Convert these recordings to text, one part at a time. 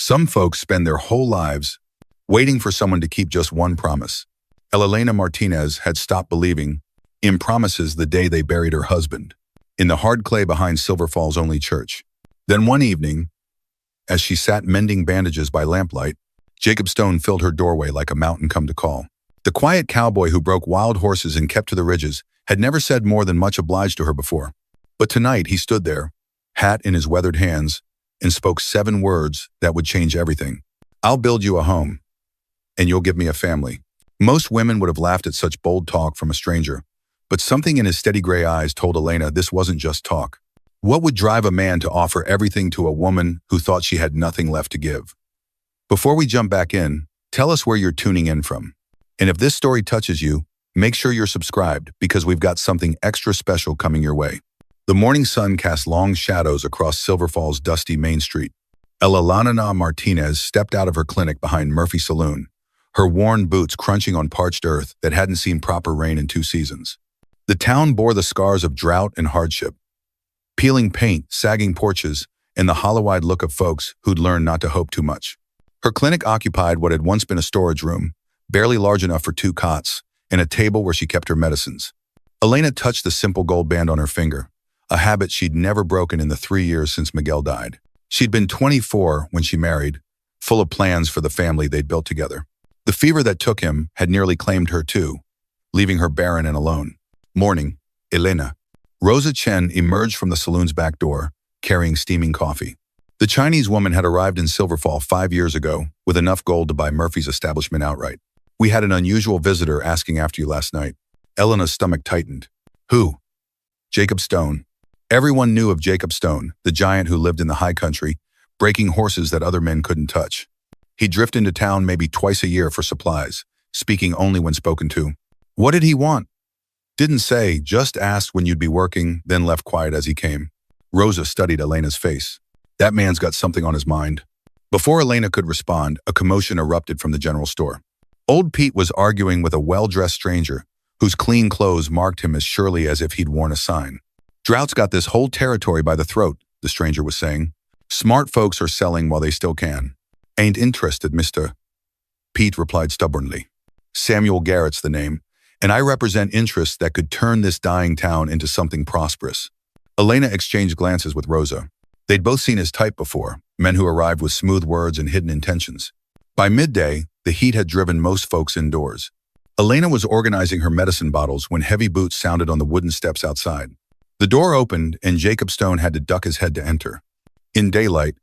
Some folks spend their whole lives waiting for someone to keep just one promise. Elellena Martinez had stopped believing in promises the day they buried her husband in the hard clay behind Silverfall's only church. Then one evening, as she sat mending bandages by lamplight, Jacob Stone filled her doorway like a mountain come to call. The quiet cowboy who broke wild horses and kept to the ridges had never said more than much obliged to her before. But tonight he stood there, hat in his weathered hands, and spoke 7 words that would change everything. "I'll build you a home, and you'll give me a family." Most women would have laughed at such bold talk from a stranger, but something in his steady gray eyes told Elena this wasn't just talk. What would drive a man to offer everything to a woman who thought she had nothing left to give? Before we jump back in, tell us where you're tuning in from. And if this story touches you, make sure you're subscribed because we've got something extra special coming your way. The morning sun cast long shadows across Silverfall's dusty Main Street. Elellena Martinez stepped out of her clinic behind Murphy Saloon, her worn boots crunching on parched earth that hadn't seen proper rain in 2 seasons. The town bore the scars of drought and hardship. Peeling paint, sagging porches, and the hollow-eyed look of folks who'd learned not to hope too much. Her clinic occupied what had once been a storage room, barely large enough for 2 cots, and a table where she kept her medicines. Elena touched the simple gold band on her finger, a habit she'd never broken in the 3 years since Miguel died. She'd been 24 when she married, full of plans for the family they'd built together. The fever that took him had nearly claimed her too, leaving her barren and alone. Morning, Elena. Rosa Chen emerged from the saloon's back door, carrying steaming coffee. The Chinese woman had arrived in Silverfall 5 years ago with enough gold to buy Murphy's establishment outright. "We had an unusual visitor asking after you last night." Elena's stomach tightened. "Who?" "Jacob Stone." Everyone knew of Jacob Stone, the giant who lived in the high country, breaking horses that other men couldn't touch. He'd drift into town maybe twice a year for supplies, speaking only when spoken to. "What did he want?" "Didn't say, just asked when you'd be working, then left quiet as he came." Rosa studied Elena's face. That man's got something on his mind. Before Elena could respond, a commotion erupted from the general store. Old Pete was arguing with a well-dressed stranger, whose clean clothes marked him as surely as if he'd worn a sign. "Drought's got this whole territory by the throat," the stranger was saying. "Smart folks are selling while they still can." "Ain't interested, mister," Pete replied stubbornly. "Samuel Garrett's the name, and I represent interests that could turn this dying town into something prosperous." Elena exchanged glances with Rosa. They'd both seen his type before, men who arrived with smooth words and hidden intentions. By midday, the heat had driven most folks indoors. Elena was organizing her medicine bottles when heavy boots sounded on the wooden steps outside. The door opened and Jacob Stone had to duck his head to enter. In daylight,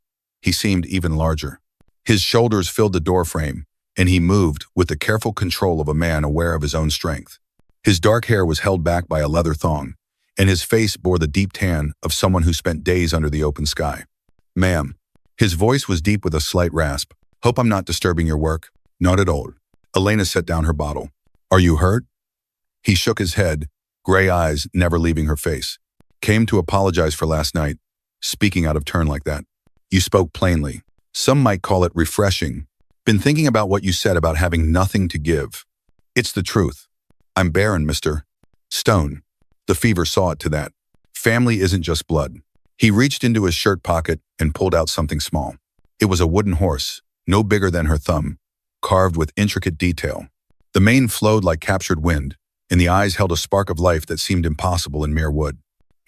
he seemed even larger. His shoulders filled the doorframe, and he moved with the careful control of a man aware of his own strength. His dark hair was held back by a leather thong, and his face bore the deep tan of someone who spent days under the open sky. "Ma'am." His voice was deep with a slight rasp. "Hope I'm not disturbing your work." "Not at all." Elena set down her bottle. "Are you hurt?" He shook his head, gray eyes never leaving her face. "Came to apologize for last night, speaking out of turn like that." "You spoke plainly. Some might call it refreshing. Been thinking about what you said about having nothing to give. It's the truth. I'm barren, Mr. Stone." The fever saw it to that. Family isn't just blood. He reached into his shirt pocket and pulled out something small. It was a wooden horse, no bigger than her thumb, carved with intricate detail. The mane flowed like captured wind, and the eyes held a spark of life that seemed impossible in mere wood.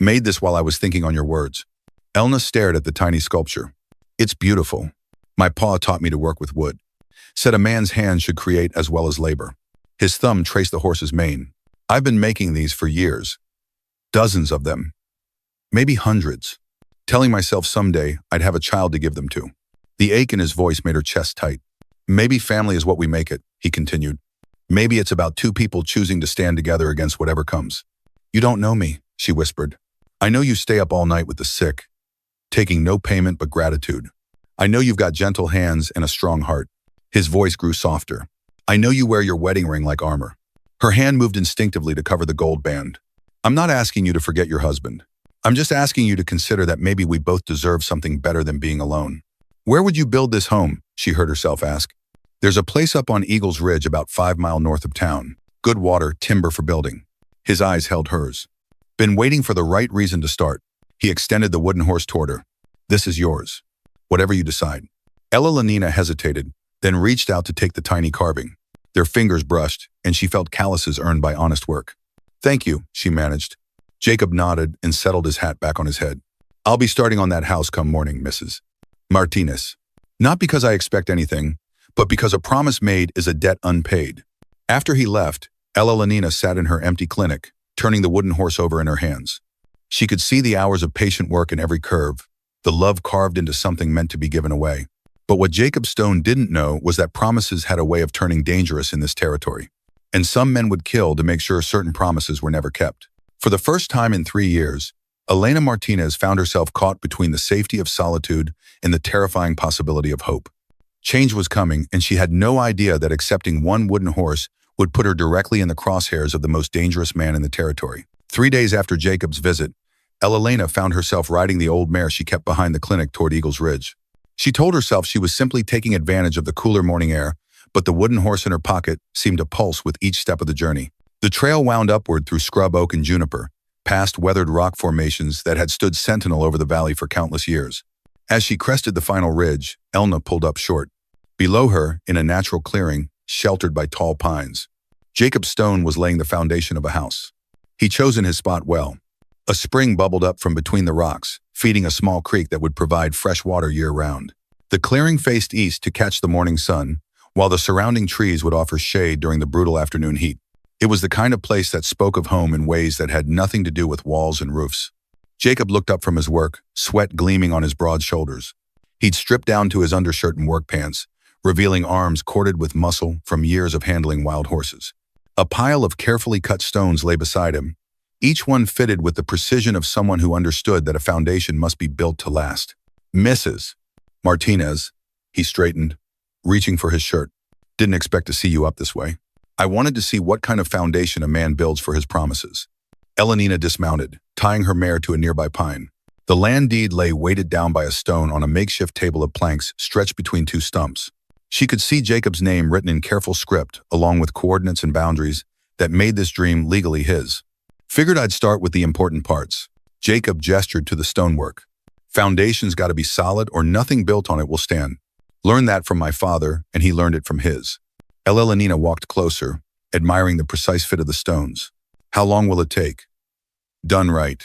"Made this while I was thinking on your words." Elna stared at the tiny sculpture. "It's beautiful. My pa taught me to work with wood. Said a man's hand should create as well as labor." His thumb traced the horse's mane. "I've been making these for years. Dozens of them. Maybe hundreds. Telling myself someday I'd have a child to give them to." The ache in his voice made her chest tight. "Maybe family is what we make it," he continued. "Maybe it's about 2 people choosing to stand together against whatever comes." "You don't know me," she whispered. "I know you stay up all night with the sick, taking no payment but gratitude. I know you've got gentle hands and a strong heart." His voice grew softer. "I know you wear your wedding ring like armor." Her hand moved instinctively to cover the gold band. "I'm not asking you to forget your husband. I'm just asking you to consider that maybe we both deserve something better than being alone." "Where would you build this home?" she heard herself ask. "There's a place up on Eagles Ridge about 5 miles north of town. Good water, timber for building." His eyes held hers. "Been waiting for the right reason to start." He extended the wooden horse toward her. "This is yours. Whatever you decide." Elellena hesitated, then reached out to take the tiny carving. Their fingers brushed, and she felt calluses earned by honest work. "Thank you," she managed. Jacob nodded and settled his hat back on his head. "I'll be starting on that house come morning, Mrs. Martinez. Not because I expect anything, but because a promise made is a debt unpaid." After he left, Elellena sat in her empty clinic, turning the wooden horse over in her hands. She could see the hours of patient work in every curve, the love carved into something meant to be given away. But what Jacob Stone didn't know was that promises had a way of turning dangerous in this territory. And some men would kill to make sure certain promises were never kept. For the first time in 3 years, Elellena Martinez found herself caught between the safety of solitude and the terrifying possibility of hope. Change was coming, and she had no idea that accepting one wooden horse would put her directly in the crosshairs of the most dangerous man in the territory. 3 days after Jacob's visit, Elellena found herself riding the old mare she kept behind the clinic toward Eagles Ridge. She told herself she was simply taking advantage of the cooler morning air, but the wooden horse in her pocket seemed to pulse with each step of the journey. The trail wound upward through scrub oak and juniper, past weathered rock formations that had stood sentinel over the valley for countless years. As she crested the final ridge, Elna pulled up short. Below her, in a natural clearing, sheltered by tall pines, Jacob Stone was laying the foundation of a house. He'd chosen his spot well. A spring bubbled up from between the rocks, feeding a small creek that would provide fresh water year-round. The clearing faced east to catch the morning sun, while the surrounding trees would offer shade during the brutal afternoon heat. It was the kind of place that spoke of home in ways that had nothing to do with walls and roofs. Jacob looked up from his work, sweat gleaming on his broad shoulders. He'd stripped down to his undershirt and work pants, revealing arms corded with muscle from years of handling wild horses. A pile of carefully cut stones lay beside him, each one fitted with the precision of someone who understood that a foundation must be built to last. "Mrs. Martinez," he straightened, reaching for his shirt. "Didn't expect to see you up this way. I wanted to see what kind of foundation a man builds for his promises." Elellena dismounted, tying her mare to a nearby pine. The land deed lay weighted down by a stone on a makeshift table of planks stretched between two stumps. She could see Jacob's name written in careful script, along with coordinates and boundaries that made this dream legally his. "Figured I'd start with the important parts." Jacob gestured to the stonework. "Foundation's got to be solid or nothing built on it will stand. Learned that from my father, and he learned it from his." Elellena walked closer, admiring the precise fit of the stones. "How long will it take?" "Done right."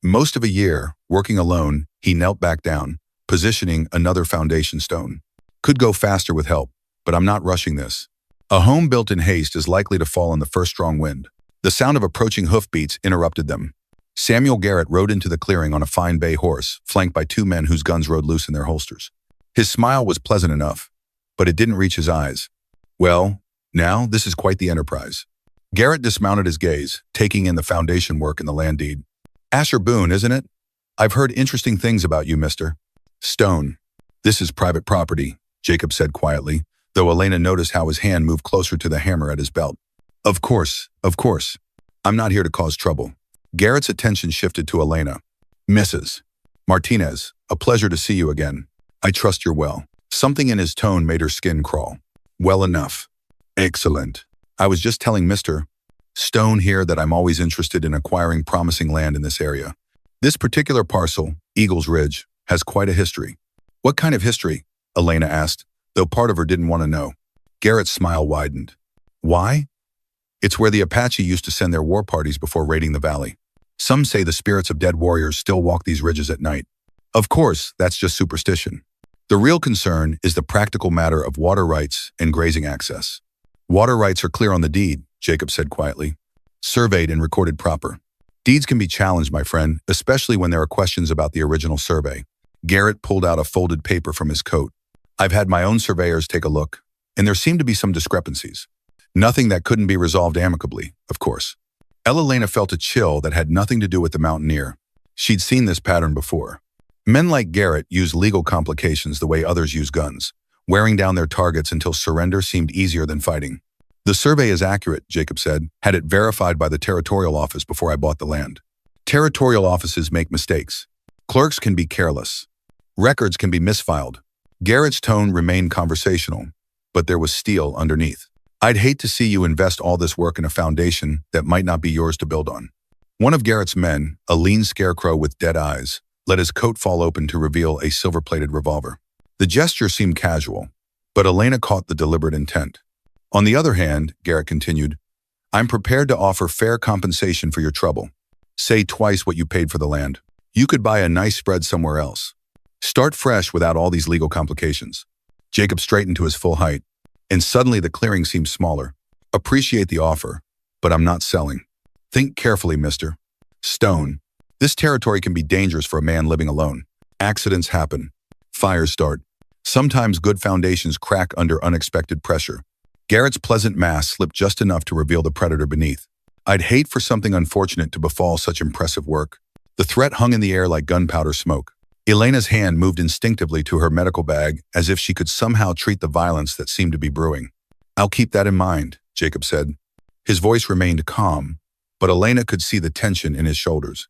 Most of a year, working alone, he knelt back down, positioning another foundation stone. "Could go faster with help, but I'm not rushing this. A home built in haste is likely to fall in the first strong wind." The sound of approaching hoofbeats interrupted them. Samuel Garrett rode into the clearing on a fine bay horse, flanked by 2 men whose guns rode loose in their holsters. His smile was pleasant enough, but it didn't reach his eyes. "Well, now this is quite the enterprise." Garrett dismounted his gaze, taking in the foundation work and the land deed. "Asher Boone, isn't it? I've heard interesting things about you, Mr. Stone." "This is private property," Jacob said quietly, though Elellena noticed how his hand moved closer to the hammer at his belt. Of course. I'm not here to cause trouble." Garrett's attention shifted to Elellena. "Mrs. Martinez, a pleasure to see you again. I trust you're well." Something in his tone made her skin crawl. "Well enough." "Excellent. I was just telling Mr. Stone here that I'm always interested in acquiring promising land in this area. This particular parcel, Eagles Ridge, has quite a history." "What kind of history?" Elellena asked, though part of her didn't want to know. Garrett's smile widened. "Why? It's where the Apache used to send their war parties before raiding the valley. Some say the spirits of dead warriors still walk these ridges at night. Of course, that's just superstition. The real concern is the practical matter of water rights and grazing access." "Water rights are clear on the deed," Jacob said quietly. "Surveyed and recorded proper. Deeds can be challenged, my friend, especially when there are questions about the original survey." Garrett pulled out a folded paper from his coat. "I've had my own surveyors take a look, and there seem to be some discrepancies. Nothing that couldn't be resolved amicably, of course." Elellena felt a chill that had nothing to do with the mountaineer. She'd seen this pattern before. Men like Garrett use legal complications the way others use guns, wearing down their targets until surrender seemed easier than fighting. "The survey is accurate," Jacob said, "had it verified by the territorial office before I bought the land." Territorial offices make mistakes. Clerks can be careless. Records can be misfiled. Garrett's tone remained conversational, but there was steel underneath. "I'd hate to see you invest all this work in a foundation that might not be yours to build on." One of Garrett's men, a lean scarecrow with dead eyes, let his coat fall open to reveal a silver-plated revolver. The gesture seemed casual, but Elellena caught the deliberate intent. On the other hand, Garrett continued, I'm prepared to offer fair compensation for your trouble. Say twice what you paid for the land. You could buy a nice spread somewhere else. Start fresh without all these legal complications. Jacob straightened to his full height, and suddenly the clearing seemed smaller. Appreciate the offer, but I'm not selling. Think carefully, Mr. Stone. This territory can be dangerous for a man living alone. Accidents happen. Fires start. Sometimes good foundations crack under unexpected pressure. Garrett's pleasant mask slipped just enough to reveal the predator beneath. I'd hate for something unfortunate to befall such impressive work. The threat hung in the air like gunpowder smoke. Elena's hand moved instinctively to her medical bag as if she could somehow treat the violence that seemed to be brewing. I'll keep that in mind, Jacob said. His voice remained calm, but Elellena could see the tension in his shoulders.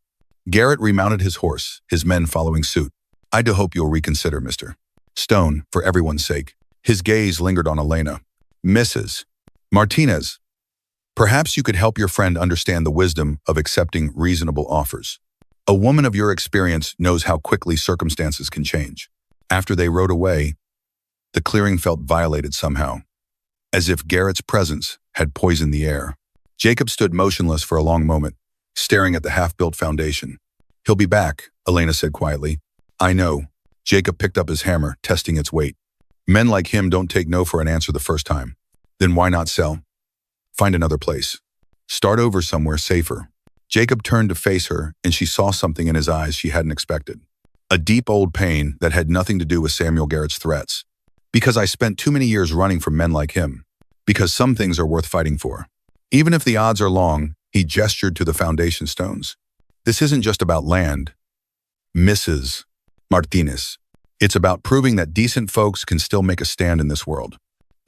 Garrett remounted his horse, his men following suit. I do hope you'll reconsider, Mr. Stone, for everyone's sake. His gaze lingered on Elellena. Mrs. Martinez, perhaps you could help your friend understand the wisdom of accepting reasonable offers. A woman of your experience knows how quickly circumstances can change. After they rode away, the clearing felt violated somehow, as if Garrett's presence had poisoned the air. Jacob stood motionless for a long moment, staring at the half-built foundation. He'll be back, Elellena said quietly. I know. Jacob picked up his hammer, testing its weight. Men like him don't take no for an answer the first time. Then why not sell? Find another place. Start over somewhere safer. Jacob turned to face her, and she saw something in his eyes she hadn't expected. A deep old pain that had nothing to do with Samuel Garrett's threats. Because I spent too many years running from men like him. Because some things are worth fighting for. Even if the odds are long, he gestured to the foundation stones. This isn't just about land, Mrs. Martinez. It's about proving that decent folks can still make a stand in this world.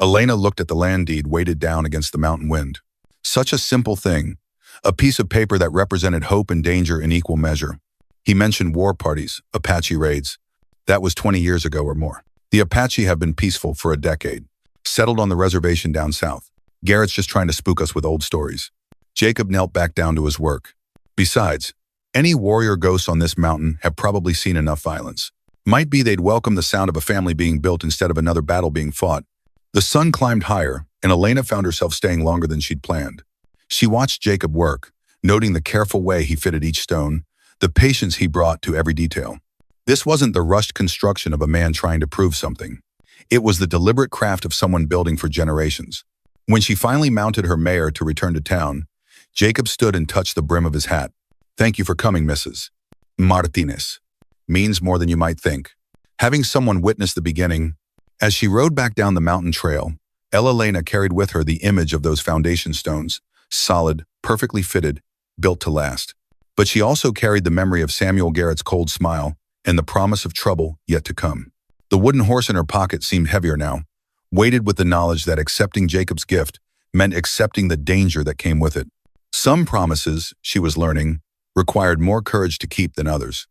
Elellena looked at the land deed weighted down against the mountain wind. Such a simple thing, a piece of paper that represented hope and danger in equal measure. He mentioned war parties, Apache raids. That was 20 years ago or more. The Apache have been peaceful for a decade, settled on the reservation down south. Garrett's just trying to spook us with old stories. Jacob knelt back down to his work. Besides, any warrior ghosts on this mountain have probably seen enough violence. Might be they'd welcome the sound of a family being built instead of another battle being fought. The sun climbed higher, and Elellena found herself staying longer than she'd planned. She watched Jacob work, noting the careful way he fitted each stone, the patience he brought to every detail. This wasn't the rushed construction of a man trying to prove something. It was the deliberate craft of someone building for generations. When she finally mounted her mare to return to town, Jacob stood and touched the brim of his hat. Thank you for coming, Mrs. Martinez. Means more than you might think. Having someone witness the beginning, as she rode back down the mountain trail, Elellena carried with her the image of those foundation stones, solid, perfectly fitted, built to last. But she also carried the memory of Samuel Garrett's cold smile and the promise of trouble yet to come. The wooden horse in her pocket seemed heavier now, weighted with the knowledge that accepting Jacob's gift meant accepting the danger that came with it. Some promises, she was learning, required more courage to keep than others.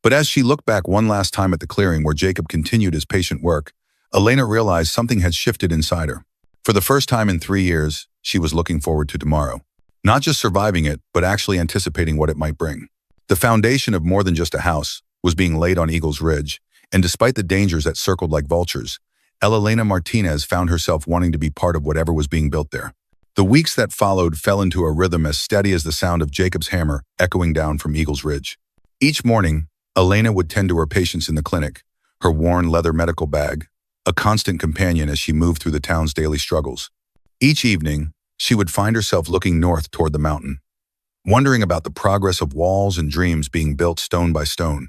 But as she looked back one last time at the clearing where Jacob continued his patient work, Elellena realized something had shifted inside her. For the first time in 3 years, she was looking forward to tomorrow. Not just surviving it, but actually anticipating what it might bring. The foundation of more than just a house was being laid on Eagle's Ridge, and despite the dangers that circled like vultures, Elellena Martinez found herself wanting to be part of whatever was being built there. The weeks that followed fell into a rhythm as steady as the sound of Jacob's hammer echoing down from Eagle's Ridge. Each morning, Elellena would tend to her patients in the clinic, her worn leather medical bag, a constant companion as she moved through the town's daily struggles. Each evening, she would find herself looking north toward the mountain, wondering about the progress of walls and dreams being built stone by stone.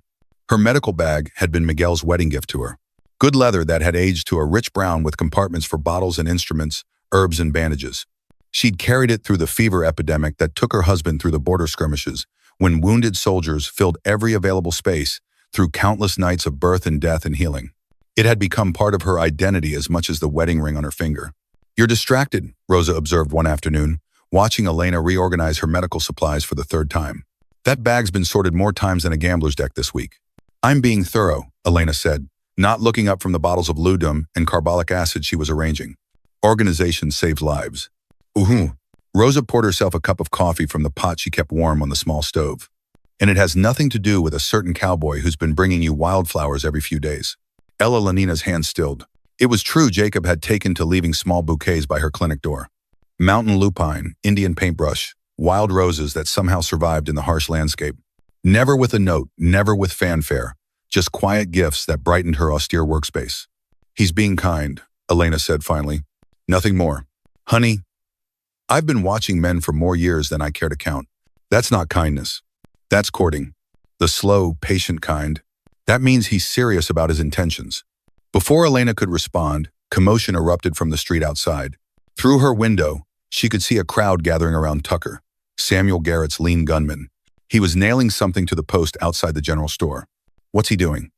Her medical bag had been Miguel's wedding gift to her. Good leather that had aged to a rich brown with compartments for bottles and instruments, herbs and bandages. She'd carried it through the fever epidemic that took her husband through the border skirmishes, when wounded soldiers filled every available space through countless nights of birth and death and healing. It had become part of her identity as much as the wedding ring on her finger. You're distracted, Rosa observed one afternoon, watching Elellena reorganize her medical supplies for the third time. That bag's been sorted more times than a gambler's deck this week. I'm being thorough, Elellena said, not looking up from the bottles of Ludum and carbolic acid she was arranging. Organization saves lives. Ooh. Rosa poured herself a cup of coffee from the pot she kept warm on the small stove. And it has nothing to do with a certain cowboy who's been bringing you wildflowers every few days. Elelena's hand stilled. It was true Jacob had taken to leaving small bouquets by her clinic door. Mountain lupine, Indian paintbrush, wild roses that somehow survived in the harsh landscape. Never with a note, never with fanfare, just quiet gifts that brightened her austere workspace. "He's being kind," Elena said finally. "Nothing more. Honey, I've been watching men for more years than I care to count. That's not kindness. That's courting. The slow, patient kind. That means he's serious about his intentions." Before Elena could respond, commotion erupted from the street outside. Through her window, she could see a crowd gathering around Tucker, Samuel Garrett's lean gunman. He was nailing something to the post outside the general store. "What's he doing?"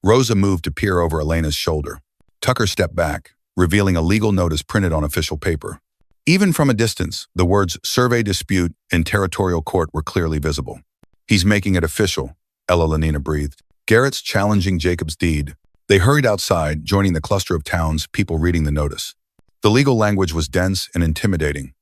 Rosa moved to peer over Elena's shoulder. Tucker stepped back, revealing a legal notice printed on official paper. Even from a distance, the words "survey dispute" and "territorial court" were clearly visible. "He's making it official," Elellena breathed. "Garrett's challenging Jacob's deed." They hurried outside, joining the cluster of towns people reading the notice. The legal language was dense and intimidating,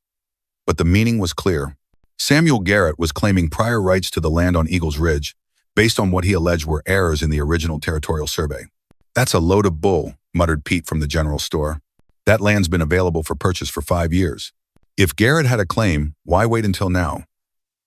but the meaning was clear. Samuel Garrett was claiming prior rights to the land on Eagles Ridge, based on what he alleged were errors in the original territorial survey. "That's a load of bull," muttered Pete from the general store. "That land's been available for purchase for 5 years. If Garrett had a claim, why wait until now?"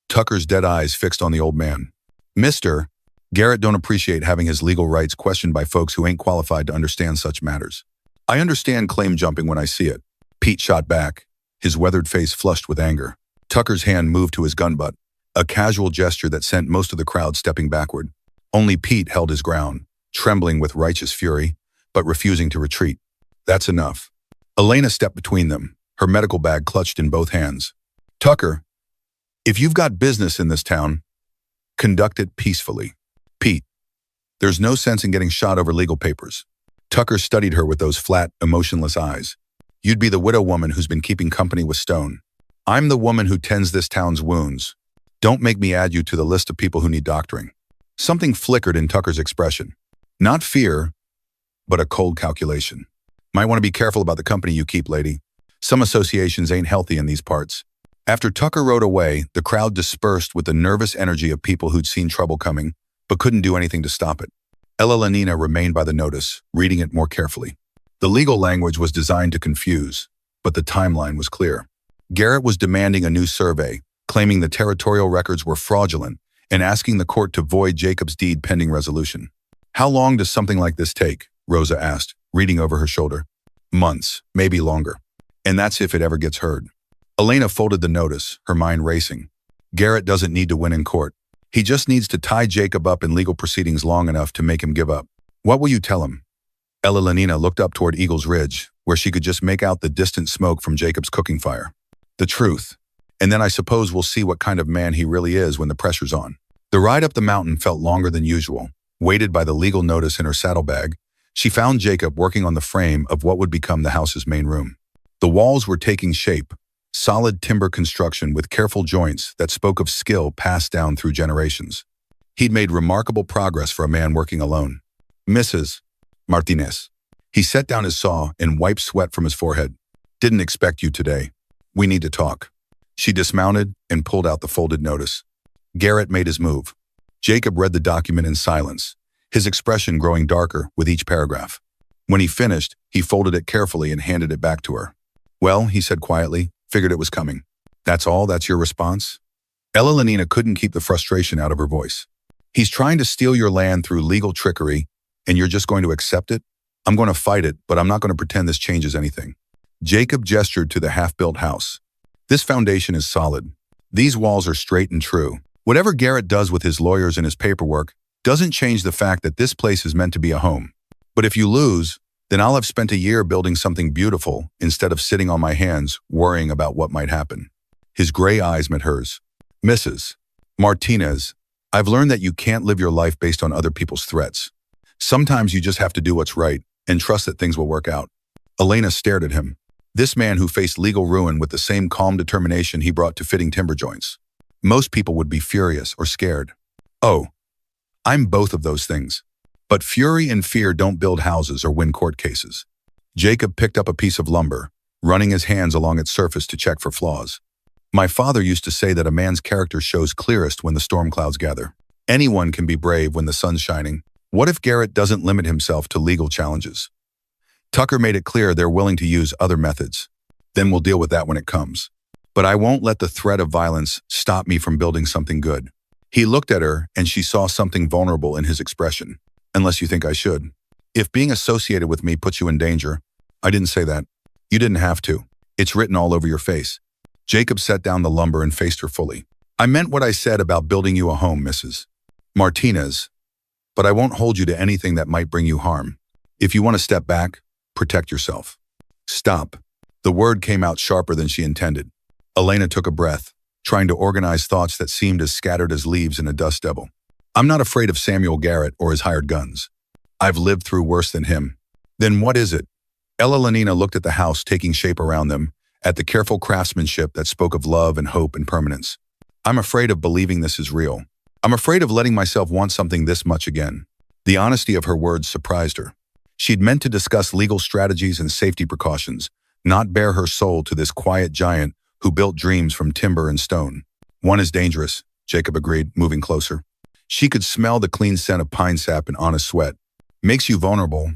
Tucker's dead eyes fixed on the old man. "Mister, Garrett don't appreciate having his legal rights questioned by folks who ain't qualified to understand such matters. I understand claim jumping when I see it." Pete shot back, his weathered face flushed with anger. Tucker's hand moved to his gun butt, a casual gesture that sent most of the crowd stepping backward. Only Pete held his ground, trembling with righteous fury, but refusing to retreat. "That's enough." Elena stepped between them, her medical bag clutched in both hands. "Tucker, if you've got business in this town, conduct it peacefully." "Pete, there's no sense in getting shot over legal papers." Tucker studied her with those flat, emotionless eyes. "You'd be the widow woman who's been keeping company with Stone. I'm the woman who tends this town's wounds. Don't make me add you to the list of people who need doctoring." Something flickered in Tucker's expression. Not fear, but a cold calculation. "Might want to be careful about the company you keep, lady. Some associations ain't healthy in these parts." After Tucker rode away, the crowd dispersed with the nervous energy of people who'd seen trouble coming, but couldn't do anything to stop it. Elellena remained by the notice, reading it more carefully. The legal language was designed to confuse, but the timeline was clear. Garrett was demanding a new survey, claiming the territorial records were fraudulent, and asking the court to void Jacob's deed pending resolution. "How long does something like this take?" Rosa asked, reading over her shoulder. "Months, maybe longer. And that's if it ever gets heard." Elena folded the notice, her mind racing. Garrett doesn't need to win in court. He just needs to tie Jacob up in legal proceedings long enough to make him give up. "What will you tell him?" Elellena looked up toward Eagles Ridge, where she could just make out the distant smoke from Jacob's cooking fire. "The truth. And then I suppose we'll see what kind of man he really is when the pressure's on." The ride up the mountain felt longer than usual. Weighted by the legal notice in her saddlebag, she found Jacob working on the frame of what would become the house's main room. The walls were taking shape, solid timber construction with careful joints that spoke of skill passed down through generations. He'd made remarkable progress for a man working alone. "Mrs. Martinez." He set down his saw and wiped sweat from his forehead. "Didn't expect you today. We need to talk." She dismounted and pulled out the folded notice. Garrett made his move. Jacob read the document in silence, his expression growing darker with each paragraph. When he finished, he folded it carefully and handed it back to her. "Well," he said quietly, "figured it was coming." "That's all? That's your response?" Elellena couldn't keep the frustration out of her voice. "He's trying to steal your land through legal trickery, and you're just going to accept it? I'm going to fight it, but I'm not going to pretend this changes anything." Jacob gestured to the half-built house. "This foundation is solid. These walls are straight and true. Whatever Garrett does with his lawyers and his paperwork doesn't change the fact that this place is meant to be a home. But if you lose, then I'll have spent a year building something beautiful instead of sitting on my hands worrying about what might happen." His gray eyes met hers. "Mrs. Martinez, I've learned that you can't live your life based on other people's threats. Sometimes you just have to do what's right and trust that things will work out." Elena stared at him. This man who faced legal ruin with the same calm determination he brought to fitting timber joints. Most people would be furious or scared. "Oh, I'm both of those things. But fury and fear don't build houses or win court cases." Jacob picked up a piece of lumber, running his hands along its surface to check for flaws. "My father used to say that a man's character shows clearest when the storm clouds gather. Anyone can be brave when the sun's shining. What if Garrett doesn't limit himself to legal challenges? Tucker made it clear they're willing to use other methods. Then we'll deal with that when it comes. But I won't let the threat of violence stop me from building something good. He looked at her and she saw something vulnerable in his expression. Unless you think I should. If being associated with me puts you in danger, I didn't say that. You didn't have to. It's written all over your face. Jacob set down the lumber and faced her fully. I meant what I said about building you a home, Mrs. Martinez, but I won't hold you to anything that might bring you harm. If you want to step back, protect yourself. Stop. The word came out sharper than she intended. Elena took a breath, trying to organize thoughts that seemed as scattered as leaves in a dust devil. I'm not afraid of Samuel Garrett or his hired guns. I've lived through worse than him. Then what is it? Elellena looked at the house taking shape around them, at the careful craftsmanship that spoke of love and hope and permanence. I'm afraid of believing this is real. I'm afraid of letting myself want something this much again. The honesty of her words surprised her. She'd meant to discuss legal strategies and safety precautions, not bare her soul to this quiet giant who built dreams from timber and stone. One is dangerous, Jacob agreed, moving closer. She could smell the clean scent of pine sap and honest sweat. Makes you vulnerable,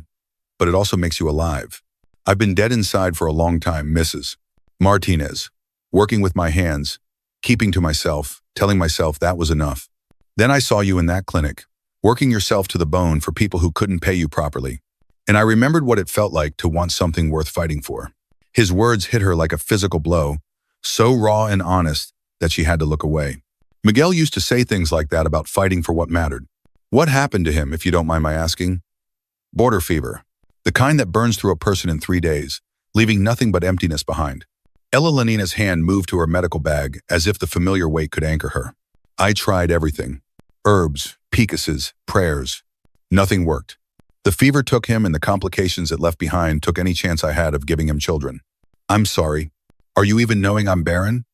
but it also makes you alive. I've been dead inside for a long time, Mrs. Martinez, working with my hands, keeping to myself, telling myself that was enough. Then I saw you in that clinic, working yourself to the bone for people who couldn't pay you properly. And I remembered what it felt like to want something worth fighting for. His words hit her like a physical blow, so raw and honest that she had to look away. Miguel used to say things like that about fighting for what mattered. What happened to him, if you don't mind my asking? Border fever. The kind that burns through a person in 3 days, leaving nothing but emptiness behind. Elelena's hand moved to her medical bag as if the familiar weight could anchor her. I tried everything. Herbs, picuses, prayers. Nothing worked. The fever took him and the complications it left behind took any chance I had of giving him children. I'm sorry. Are you even knowing I'm barren?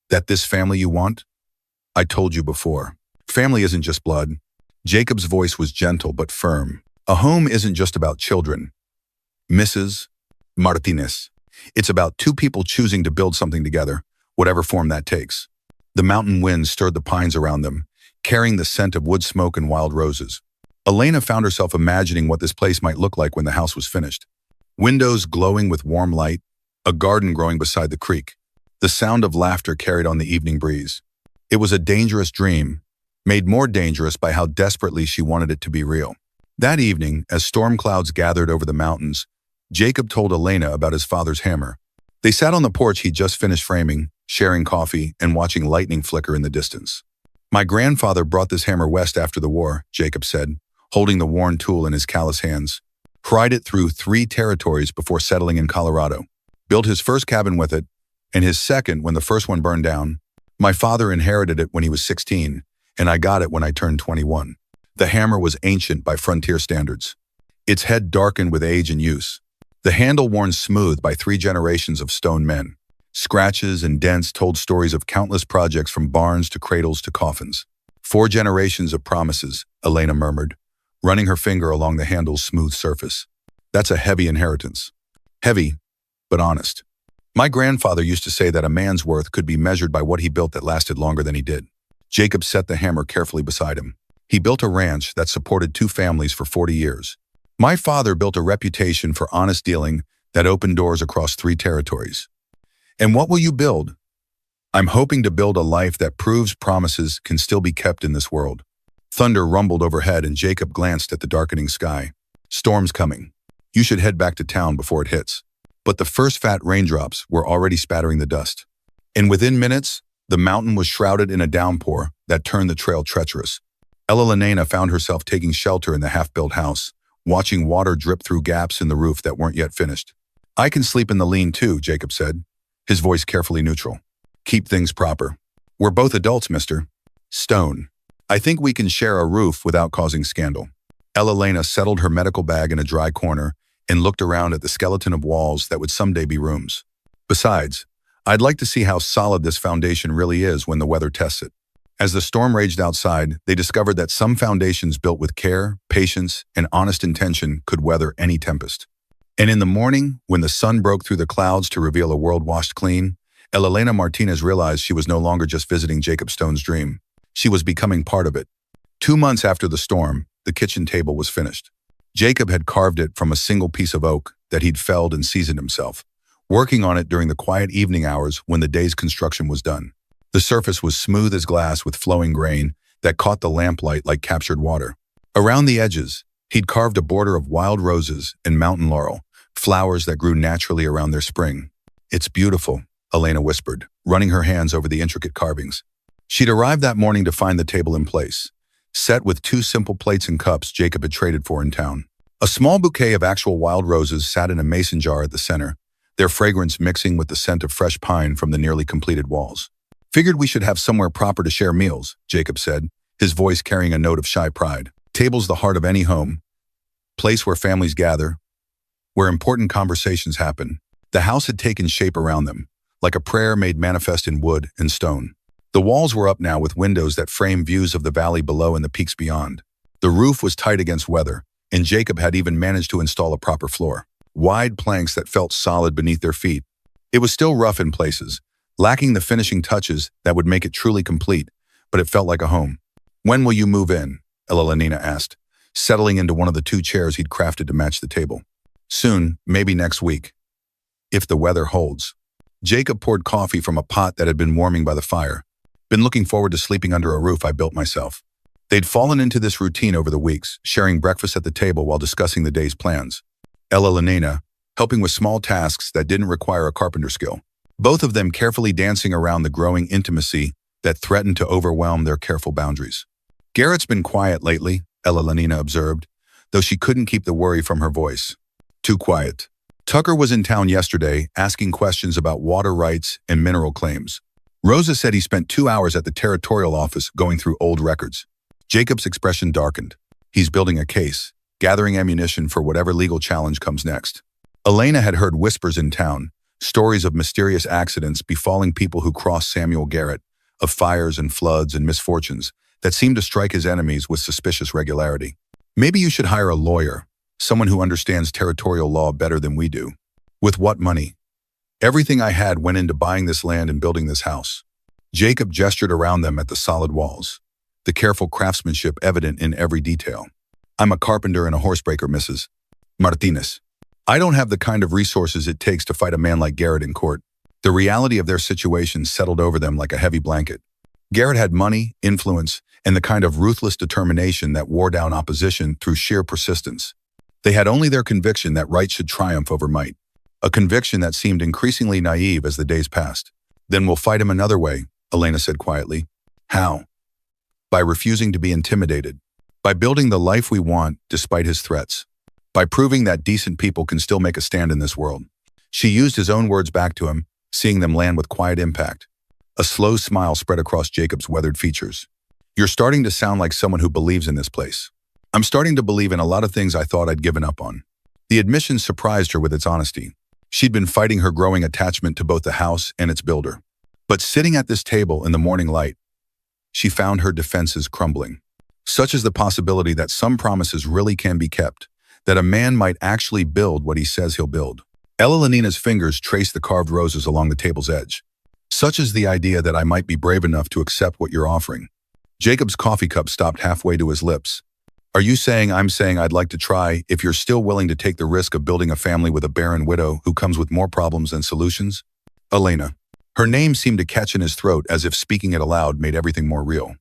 That this family you want? I told you before. Family isn't just blood. Jacob's voice was gentle but firm. A home isn't just about children. Mrs. Martinez. It's about two people choosing to build something together, whatever form that takes. The mountain wind stirred the pines around them, carrying the scent of wood smoke and wild roses. Elena found herself imagining what this place might look like when the house was finished. Windows glowing with warm light, a garden growing beside the creek. The sound of laughter carried on the evening breeze. It was a dangerous dream, made more dangerous by how desperately she wanted it to be real. That evening, as storm clouds gathered over the mountains, Jacob told Elena about his father's hammer. They sat on the porch he'd just finished framing, sharing coffee and watching lightning flicker in the distance. My grandfather brought this hammer west after the war, Jacob said, holding the worn tool in his callous hands. Pried it through 3 territories before settling in Colorado. Built his first cabin with it, and his second when the first one burned down. My father inherited it when he was 16, and I got it when I turned 21. The hammer was ancient by frontier standards. Its head darkened with age and use. The handle worn smooth by 3 generations of stone men. Scratches and dents told stories of countless projects from barns to cradles to coffins. 4 generations of promises, Elena murmured, running her finger along the handle's smooth surface. That's a heavy inheritance. Heavy, but honest. My grandfather used to say that a man's worth could be measured by what he built that lasted longer than he did. Jacob set the hammer carefully beside him. He built a ranch that supported 2 families for 40 years. My father built a reputation for honest dealing that opened doors across 3 territories. And what will you build? I'm hoping to build a life that proves promises can still be kept in this world. Thunder rumbled overhead and Jacob glanced at the darkening sky. Storm's coming. You should head back to town before it hits. But the first fat raindrops were already spattering the dust. And within minutes, the mountain was shrouded in a downpour that turned the trail treacherous. Elellena found herself taking shelter in the half-built house, watching water drip through gaps in the roof that weren't yet finished. I can sleep in the lean-to, Jacob said, his voice carefully neutral. Keep things proper. We're both adults, mister. Stone. I think we can share a roof without causing scandal. Elellena settled her medical bag in a dry corner and looked around at the skeleton of walls that would someday be rooms. Besides, I'd like to see how solid this foundation really is when the weather tests it. As the storm raged outside, they discovered that some foundations built with care, patience, and honest intention could weather any tempest. And in the morning, when the sun broke through the clouds to reveal a world washed clean, Elellena Martinez realized she was no longer just visiting Jacob Stone's dream. She was becoming part of it. 2 months after the storm, the kitchen table was finished. Jacob had carved it from a single piece of oak that he'd felled and seasoned himself, working on it during the quiet evening hours when the day's construction was done. The surface was smooth as glass with flowing grain that caught the lamplight like captured water. Around the edges, he'd carved a border of wild roses and mountain laurel, flowers that grew naturally around their spring. "It's beautiful," Elellena whispered, running her hands over the intricate carvings. She'd arrived that morning to find the table in place, set with 2 simple plates and cups Jacob had traded for in town. A small bouquet of actual wild roses sat in a mason jar at the center, their fragrance mixing with the scent of fresh pine from the nearly completed walls. "Figured we should have somewhere proper to share meals," Jacob said, his voice carrying a note of shy pride. "Table's the heart of any home, place where families gather, where important conversations happen." The house had taken shape around them, like a prayer made manifest in wood and stone. The walls were up now with windows that framed views of the valley below and the peaks beyond. The roof was tight against weather, and Jacob had even managed to install a proper floor. Wide planks that felt solid beneath their feet. It was still rough in places, lacking the finishing touches that would make it truly complete, but it felt like a home. "When will you move in?" Elellena asked, settling into one of the 2 chairs he'd crafted to match the table. "Soon, maybe next week, if the weather holds." Jacob poured coffee from a pot that had been warming by the fire. "Been looking forward to sleeping under a roof I built myself." They'd fallen into this routine over the weeks, sharing breakfast at the table while discussing the day's plans. Elellena, helping with small tasks that didn't require a carpenter skill. Both of them carefully dancing around the growing intimacy that threatened to overwhelm their careful boundaries. "Garrett's been quiet lately," Elellena observed, though she couldn't keep the worry from her voice. "Too quiet." Tucker was in town yesterday, asking questions about water rights and mineral claims. Rosa said he spent 2 hours at the territorial office going through old records. Jacob's expression darkened. He's building a case, gathering ammunition for whatever legal challenge comes next. Elellena had heard whispers in town, stories of mysterious accidents befalling people who crossed Samuel Garrett, of fires and floods and misfortunes that seemed to strike his enemies with suspicious regularity. "Maybe you should hire a lawyer, someone who understands territorial law better than we do." "With what money?" "Everything I had went into buying this land and building this house." Jacob gestured around them at the solid walls, the careful craftsmanship evident in every detail. "I'm a carpenter and a horsebreaker, Mrs. Martinez. I don't have the kind of resources it takes to fight a man like Garrett in court." The reality of their situation settled over them like a heavy blanket. Garrett had money, influence, and the kind of ruthless determination that wore down opposition through sheer persistence. They had only their conviction that right should triumph over might, a conviction that seemed increasingly naive as the days passed. "Then we'll fight him another way," Elellena said quietly. "How?" "By refusing to be intimidated. By building the life we want despite his threats. By proving that decent people can still make a stand in this world." She used his own words back to him, seeing them land with quiet impact. A slow smile spread across Jacob's weathered features. "You're starting to sound like someone who believes in this place." "I'm starting to believe in a lot of things I thought I'd given up on." The admission surprised her with its honesty. She'd been fighting her growing attachment to both the house and its builder. But sitting at this table in the morning light, she found her defenses crumbling. Such is the possibility that some promises really can be kept, that a man might actually build what he says he'll build. Elellena's fingers traced the carved roses along the table's edge. "Such is the idea that I might be brave enough to accept what you're offering." Jacob's coffee cup stopped halfway to his lips. "Are you saying I'm saying I'd like to try if you're still willing to take the risk of building a family with a barren widow who comes with more problems than solutions?" Elellena. Her name seemed to catch in his throat as if speaking it aloud made everything more real.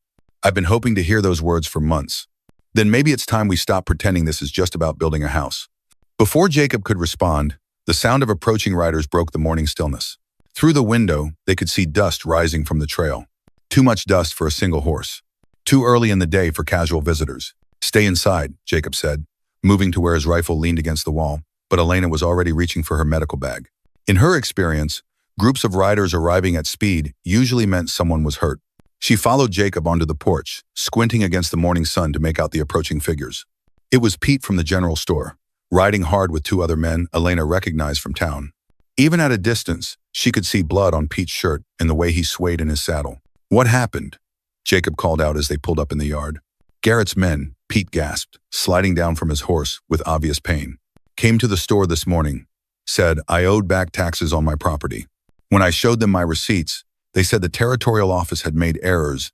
"I've been hoping to hear those words for months." "Then maybe it's time we stop pretending this is just about building a house." Before Jacob could respond, the sound of approaching riders broke the morning stillness. Through the window, they could see dust rising from the trail. Too much dust for a single horse. Too early in the day for casual visitors. "Stay inside," Jacob said, moving to where his rifle leaned against the wall, but Elellena was already reaching for her medical bag. In her experience, groups of riders arriving at speed usually meant someone was hurt. She followed Jacob onto the porch, squinting against the morning sun to make out the approaching figures. It was Pete from the general store, riding hard with 2 other men Elellena recognized from town. Even at a distance, she could see blood on Pete's shirt and the way he swayed in his saddle. "What happened?" Jacob called out as they pulled up in the yard. "Garrett's men," Pete gasped, sliding down from his horse with obvious pain. "Came to the store this morning. Said I owed back taxes on my property. When I showed them my receipts, they said the territorial office had made errors,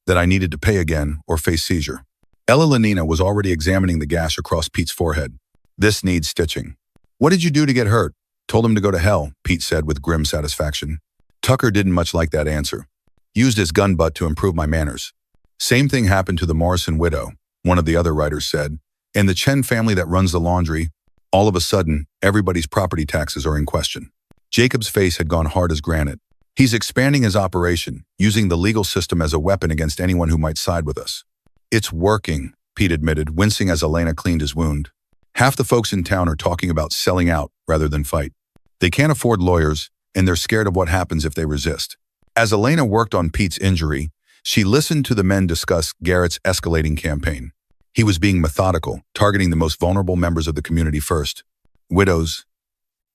that I needed to pay again or face seizure." Elellena was already examining the gash across Pete's forehead. This needs stitching. What did you do to get hurt? Told him to go to hell, Pete said with grim satisfaction. Tucker didn't much like that answer. Used his gun butt to improve my manners. Same thing happened to the Morrison widow, one of the other writers said. And the Chen family that runs the laundry. All of a sudden, everybody's property taxes are in question. Jacob's face had gone hard as granite. He's expanding his operation, using the legal system as a weapon against anyone who might side with us. It's working, Pete admitted, wincing as Elena cleaned his wound. Half the folks in town are talking about selling out rather than fight. They can't afford lawyers, and they're scared of what happens if they resist. As Elena worked on Pete's injury, she listened to the men discuss Garrett's escalating campaign. He was being methodical, targeting the most vulnerable members of the community first. Widows,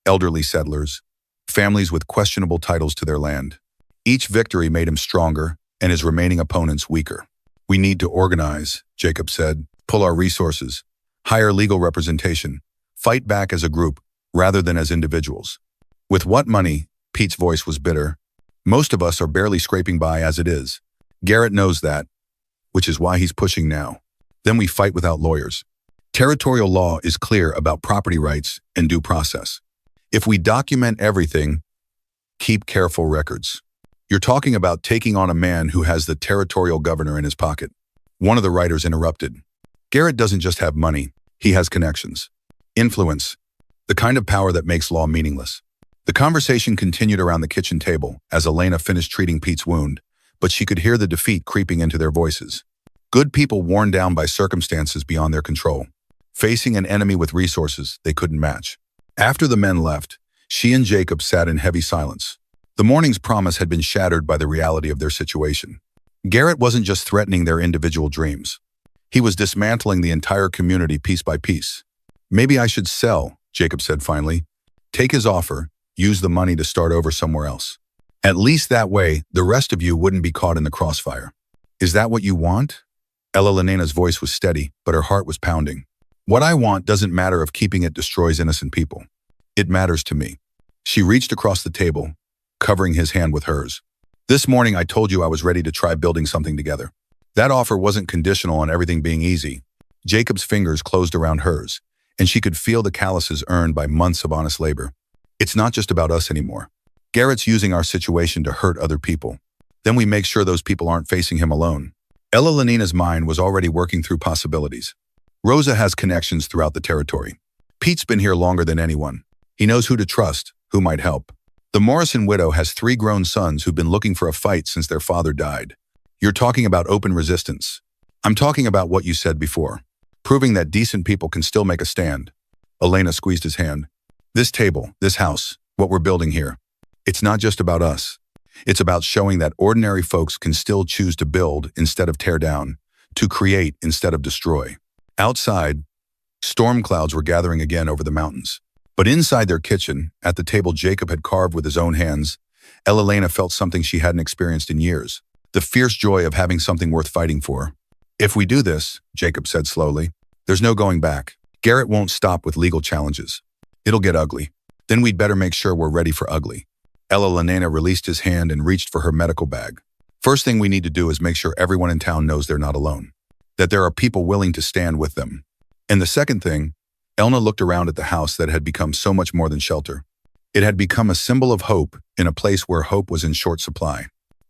elderly settlers, families with questionable titles to their land. Each victory made him stronger and his remaining opponents weaker. We need to organize, Jacob said, pull our resources, hire legal representation, fight back as a group rather than as individuals. With what money? Pete's voice was bitter. Most of us are barely scraping by as it is. Garrett knows that, which is why he's pushing now. Then we fight without lawyers. Territorial law is clear about property rights and due process. If we document everything, keep careful records. You're talking about taking on a man who has the territorial governor in his pocket. One of the writers interrupted. Garrett doesn't just have money, he has connections. Influence, the kind of power that makes law meaningless. The conversation continued around the kitchen table as Elena finished treating Pete's wound, but she could hear the defeat creeping into their voices. Good people worn down by circumstances beyond their control, facing an enemy with resources they couldn't match. After the men left, she and Jacob sat in heavy silence. The morning's promise had been shattered by the reality of their situation. Garrett wasn't just threatening their individual dreams. He was dismantling the entire community piece by piece. Maybe I should sell, Jacob said finally. Take his offer, use the money to start over somewhere else. At least that way, the rest of you wouldn't be caught in the crossfire. Is that what you want? Elelena's voice was steady, but her heart was pounding. What I want doesn't matter if keeping it destroys innocent people. It matters to me. She reached across the table, covering his hand with hers. This morning I told you I was ready to try building something together. That offer wasn't conditional on everything being easy. Jacob's fingers closed around hers, and she could feel the calluses earned by months of honest labor. It's not just about us anymore. Garrett's using our situation to hurt other people. Then we make sure those people aren't facing him alone. Elelena's mind was already working through possibilities. Rosa has connections throughout the territory. Pete's been here longer than anyone. He knows who to trust, who might help. The Morrison widow has 3 grown sons who've been looking for a fight since their father died. You're talking about open resistance. I'm talking about what you said before, proving that decent people can still make a stand. Elena squeezed his hand. This table, this house, what we're building here, it's not just about us. It's about showing that ordinary folks can still choose to build instead of tear down, to create instead of destroy. Outside, storm clouds were gathering again over the mountains. But inside their kitchen, at the table Jacob had carved with his own hands, Elellena felt something she hadn't experienced in years. The fierce joy of having something worth fighting for. If we do this, Jacob said slowly, there's no going back. Garrett won't stop with legal challenges. It'll get ugly. Then we'd better make sure we're ready for ugly. Elellena released his hand and reached for her medical bag. First thing we need to do is make sure everyone in town knows they're not alone. That there are people willing to stand with them. And the second thing, Elna looked around at the house that had become so much more than shelter. It had become a symbol of hope in a place where hope was in short supply.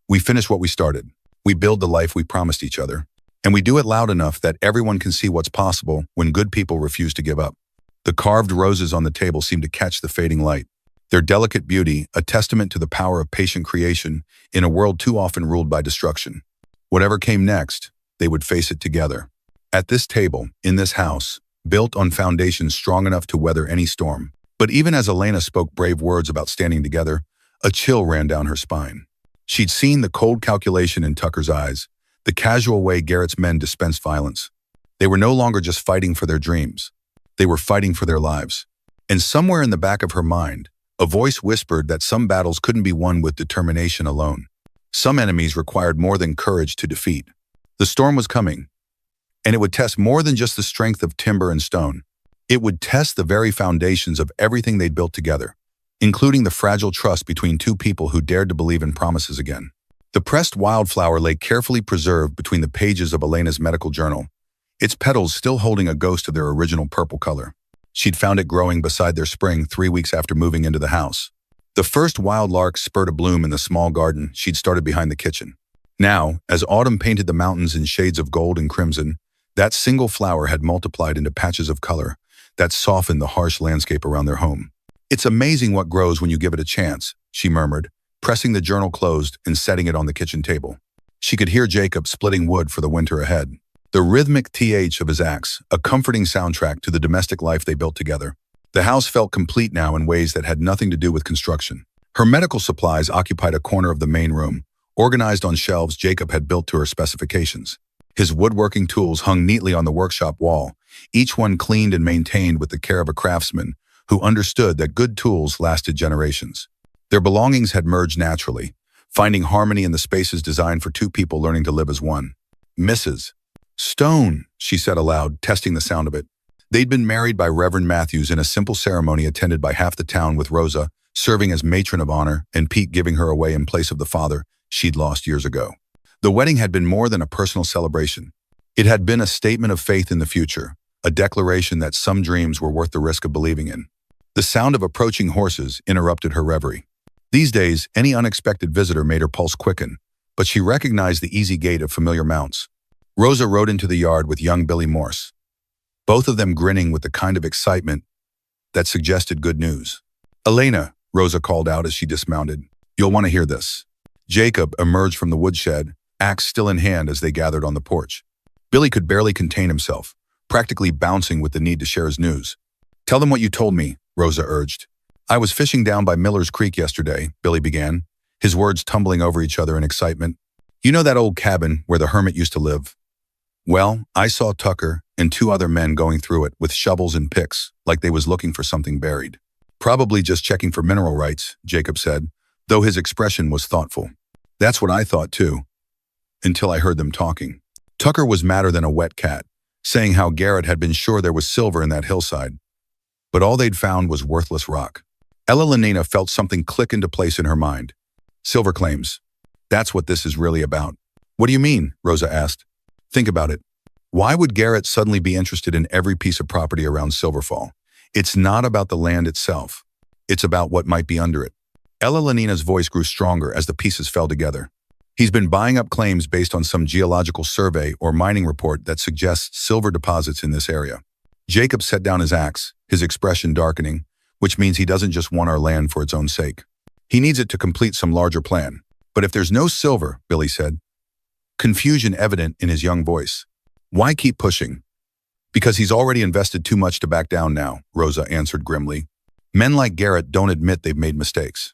We finish what we started. We build the life we promised each other. And we do it loud enough that everyone can see what's possible when good people refuse to give up. The carved roses on the table seemed to catch the fading light. Their delicate beauty, a testament to the power of patient creation in a world too often ruled by destruction. Whatever came next, they would face it together. At this table, in this house, built on foundations strong enough to weather any storm. But even as Elena spoke brave words about standing together, a chill ran down her spine. She'd seen the cold calculation in Tucker's eyes, the casual way Garrett's men dispensed violence. They were no longer just fighting for their dreams. They were fighting for their lives. And somewhere in the back of her mind, a voice whispered that some battles couldn't be won with determination alone. Some enemies required more than courage to defeat. The storm was coming, and it would test more than just the strength of timber and stone. It would test the very foundations of everything they'd built together, including the fragile trust between 2 people who dared to believe in promises again. The pressed wildflower lay carefully preserved between the pages of Elena's medical journal, its petals still holding a ghost of their original purple color. She'd found it growing beside their spring 3 weeks after moving into the house. The first wild lark spurred a bloom in the small garden she'd started behind the kitchen. Now, as autumn painted the mountains in shades of gold and crimson, that single flower had multiplied into patches of color that softened the harsh landscape around their home. "It's amazing what grows when you give it a chance," she murmured, pressing the journal closed and setting it on the kitchen table. She could hear Jacob splitting wood for the winter ahead. The rhythmic th of his axe, a comforting soundtrack to the domestic life they built together. The house felt complete now in ways that had nothing to do with construction. Her medical supplies occupied a corner of the main room, organized on shelves Jacob had built to her specifications. His woodworking tools hung neatly on the workshop wall, each one cleaned and maintained with the care of a craftsman who understood that good tools lasted generations. Their belongings had merged naturally, finding harmony in the spaces designed for two people learning to live as one. "Mrs. Stone," she said aloud, testing the sound of it. They'd been married by Reverend Matthews in a simple ceremony attended by half the town, with Rosa serving as matron of honor and Pete giving her away in place of the father she'd lost years ago. The wedding had been more than a personal celebration. It had been a statement of faith in the future, a declaration that some dreams were worth the risk of believing in. The sound of approaching horses interrupted her reverie. These days, any unexpected visitor made her pulse quicken, but she recognized the easy gait of familiar mounts. Rosa rode into the yard with young Billy Morse, both of them grinning with the kind of excitement that suggested good news. "Elena," Rosa called out as she dismounted, "you'll want to hear this." Jacob emerged from the woodshed, axe still in hand as they gathered on the porch. Billy could barely contain himself, practically bouncing with the need to share his news. "Tell them what you told me," Rosa urged. "I was fishing down by Miller's Creek yesterday," Billy began, his words tumbling over each other in excitement. "You know that old cabin where the hermit used to live? Well, I saw Tucker and two other men going through it with shovels and picks, like they was looking for something buried. Probably just checking for mineral rights," Jacob said, though his expression was thoughtful. "That's what I thought too, until I heard them talking." Tucker was madder than a wet cat, saying how Garrett had been sure there was silver in that hillside, but all they'd found was worthless rock. Elellena felt something click into place in her mind. "Silver claims. That's what this is really about." "What do you mean?" Rosa asked. "Think about it. Why would Garrett suddenly be interested in every piece of property around Silverfall? It's not about the land itself. It's about what might be under it." Elelena's voice grew stronger as the pieces fell together. "He's been buying up claims based on some geological survey or mining report that suggests silver deposits in this area." Jacob set down his axe, his expression darkening, "which means he doesn't just want our land for its own sake. He needs it to complete some larger plan." "But if there's no silver," Billy said, confusion evident in his young voice. "Why keep pushing?" "Because he's already invested too much to back down now," Rosa answered grimly. "Men like Garrett don't admit they've made mistakes.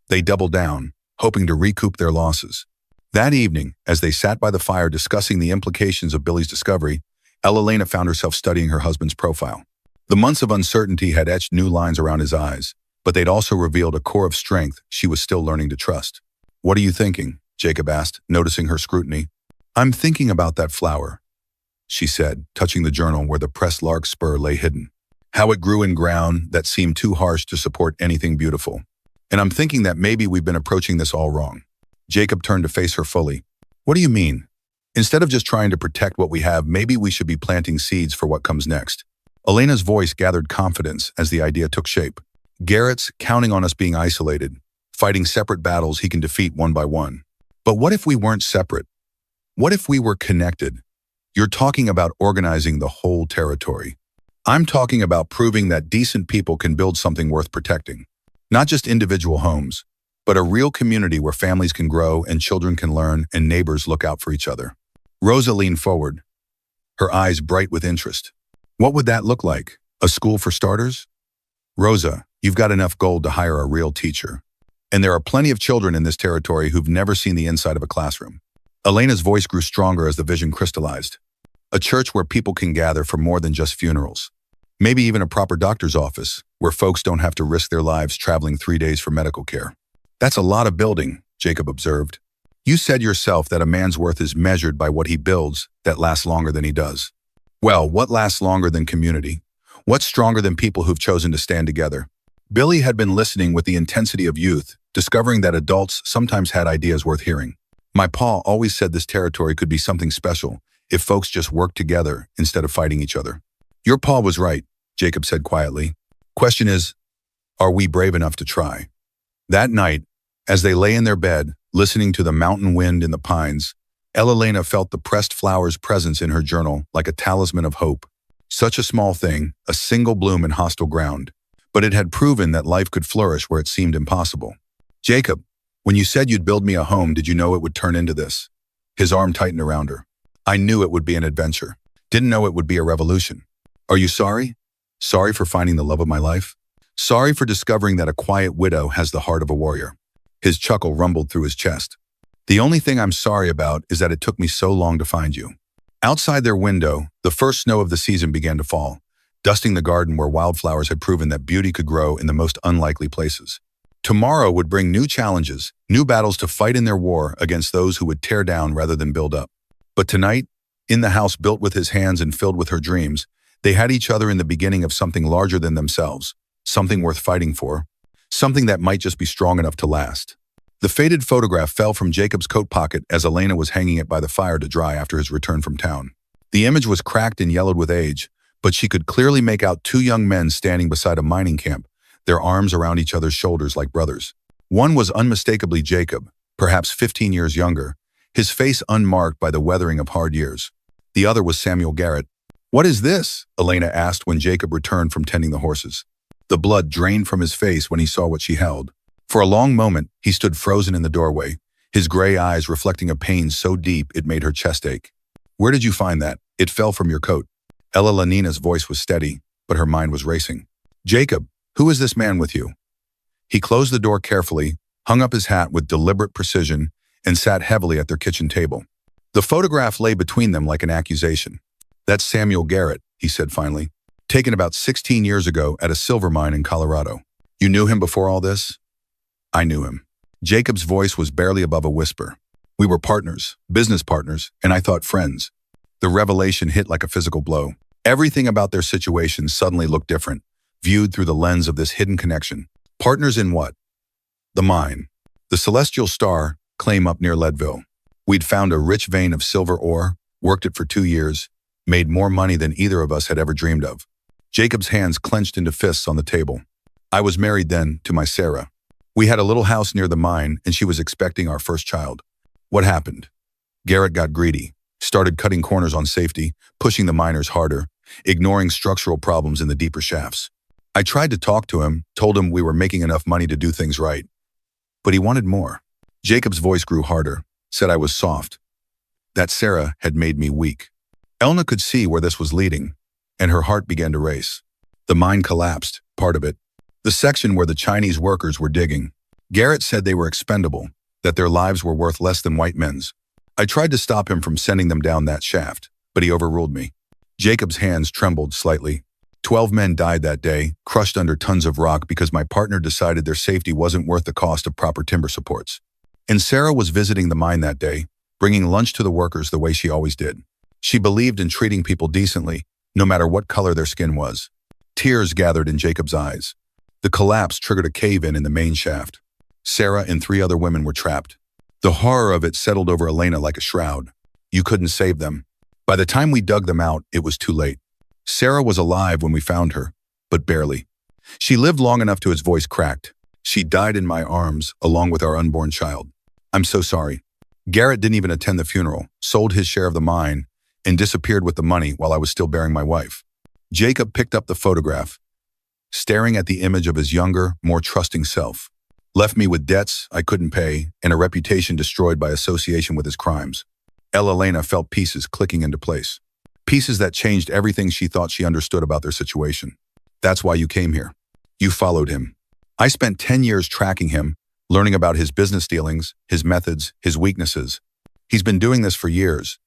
They double down, hoping to recoup their losses." That evening, as they sat by the fire discussing the implications of Billy's discovery, Elellena found herself studying her husband's profile. The months of uncertainty had etched new lines around his eyes, but they'd also revealed a core of strength she was still learning to trust. "What are you thinking?" Jacob asked, noticing her scrutiny. "I'm thinking about that flower," she said, touching the journal where the pressed lark spur lay hidden. "How it grew in ground that seemed too harsh to support anything beautiful. And I'm thinking that maybe we've been approaching this all wrong." Jacob turned to face her fully. "What do you mean? Instead of just trying to protect what we have, maybe we should be planting seeds for what comes next." Elena's voice gathered confidence as the idea took shape. "Garrett's counting on us being isolated, fighting separate battles he can defeat one by one. But what if we weren't separate? What if we were connected? You're talking about organizing the whole territory. I'm talking about proving that decent people can build something worth protecting. Not just individual homes, but a real community where families can grow and children can learn and neighbors look out for each other." Rosa leaned forward, her eyes bright with interest. "What would that look like? A school for starters?" "Rosa, you've got enough gold to hire a real teacher. And there are plenty of children in this territory who've never seen the inside of a classroom." Elena's voice grew stronger as the vision crystallized. "A church where people can gather for more than just funerals. Maybe even a proper doctor's office, where folks don't have to risk their lives traveling 3 days for medical care." "That's a lot of building," Jacob observed. "You said yourself that a man's worth is measured by what he builds that lasts longer than he does. Well, what lasts longer than community? What's stronger than people who've chosen to stand together?" Billy had been listening with the intensity of youth, discovering that adults sometimes had ideas worth hearing. "My pa always said this territory could be something special if folks just worked together instead of fighting each other. Your pa was right, Jacob said quietly. Question is, are we brave enough to try? That night, as they lay in their bed, listening to the mountain wind in the pines, Elellena felt the pressed flower's presence in her journal like a talisman of hope. Such a small thing, a single bloom in hostile ground, but it had proven that life could flourish where it seemed impossible. Jacob, when you said you'd build me a home, did you know it would turn into this? His arm tightened around her. I knew it would be an adventure. Didn't know it would be a revolution. Are you sorry? Sorry for finding the love of my life? Sorry for discovering that a quiet widow has the heart of a warrior. His chuckle rumbled through his chest. The only thing I'm sorry about is that it took me so long to find you. Outside their window, the first snow of the season began to fall, dusting the garden where wildflowers had proven that beauty could grow in the most unlikely places. Tomorrow would bring new challenges, new battles to fight in their war against those who would tear down rather than build up. But tonight, in the house built with his hands and filled with her dreams, they had each other in the beginning of something larger than themselves, something worth fighting for, something that might just be strong enough to last. The faded photograph fell from Jacob's coat pocket as Elena was hanging it by the fire to dry after his return from town. The image was cracked and yellowed with age, but she could clearly make out two young men standing beside a mining camp, their arms around each other's shoulders like brothers. One was unmistakably Jacob, perhaps 15 years younger, his face unmarked by the weathering of hard years. The other was Samuel Garrett. What is this? Elena asked when Jacob returned from tending the horses. The blood drained from his face when he saw what she held. For a long moment, he stood frozen in the doorway, his gray eyes reflecting a pain so deep it made her chest ache. Where did you find that? It fell from your coat. Elelena's voice was steady, but her mind was racing. Jacob, who is this man with you? He closed the door carefully, hung up his hat with deliberate precision, and sat heavily at their kitchen table. The photograph lay between them like an accusation. That's Samuel Garrett, he said finally, taken about 16 years ago at a silver mine in Colorado. You knew him before all this? I knew him. Jacob's voice was barely above a whisper. We were partners, business partners, and I thought friends. The revelation hit like a physical blow. Everything about their situation suddenly looked different, viewed through the lens of this hidden connection. Partners in what? The mine. The celestial star claim up near Leadville. We'd found a rich vein of silver ore, worked it for 2 years, made more money than either of us had ever dreamed of. Jacob's hands clenched into fists on the table. I was married then to my Sarah. We had a little house near the mine, and she was expecting our first child. What happened? Garrett got greedy, started cutting corners on safety, pushing the miners harder, ignoring structural problems in the deeper shafts. I tried to talk to him, told him we were making enough money to do things right. But he wanted more. Jacob's voice grew harder, said I was soft. That Sarah had made me weak. Elna could see where this was leading, and her heart began to race. The mine collapsed, part of it. The section where the Chinese workers were digging. Garrett said they were expendable, that their lives were worth less than white men's. I tried to stop him from sending them down that shaft, but he overruled me. Jacob's hands trembled slightly. 12 men died that day, crushed under tons of rock because my partner decided their safety wasn't worth the cost of proper timber supports. And Sarah was visiting the mine that day, bringing lunch to the workers the way she always did. She believed in treating people decently, no matter what color their skin was. Tears gathered in Jacob's eyes. The collapse triggered a cave-in in the main shaft. Sarah and 3 other women were trapped. The horror of it settled over Elena like a shroud. You couldn't save them. By the time we dug them out, it was too late. Sarah was alive when we found her, but barely. She lived long enough to his voice cracked. She died in my arms, along with our unborn child. I'm so sorry. Garrett didn't even attend the funeral, sold his share of the mine, and disappeared with the money while I was still bearing my wife. Jacob picked up the photograph, staring at the image of his younger, more trusting self. Left me with debts I couldn't pay and a reputation destroyed by association with his crimes. Elellena felt pieces clicking into place. Pieces that changed everything she thought she understood about their situation. That's why you came here. You followed him. I spent 10 years tracking him, learning about his business dealings, his methods, his weaknesses. He's been doing this for years,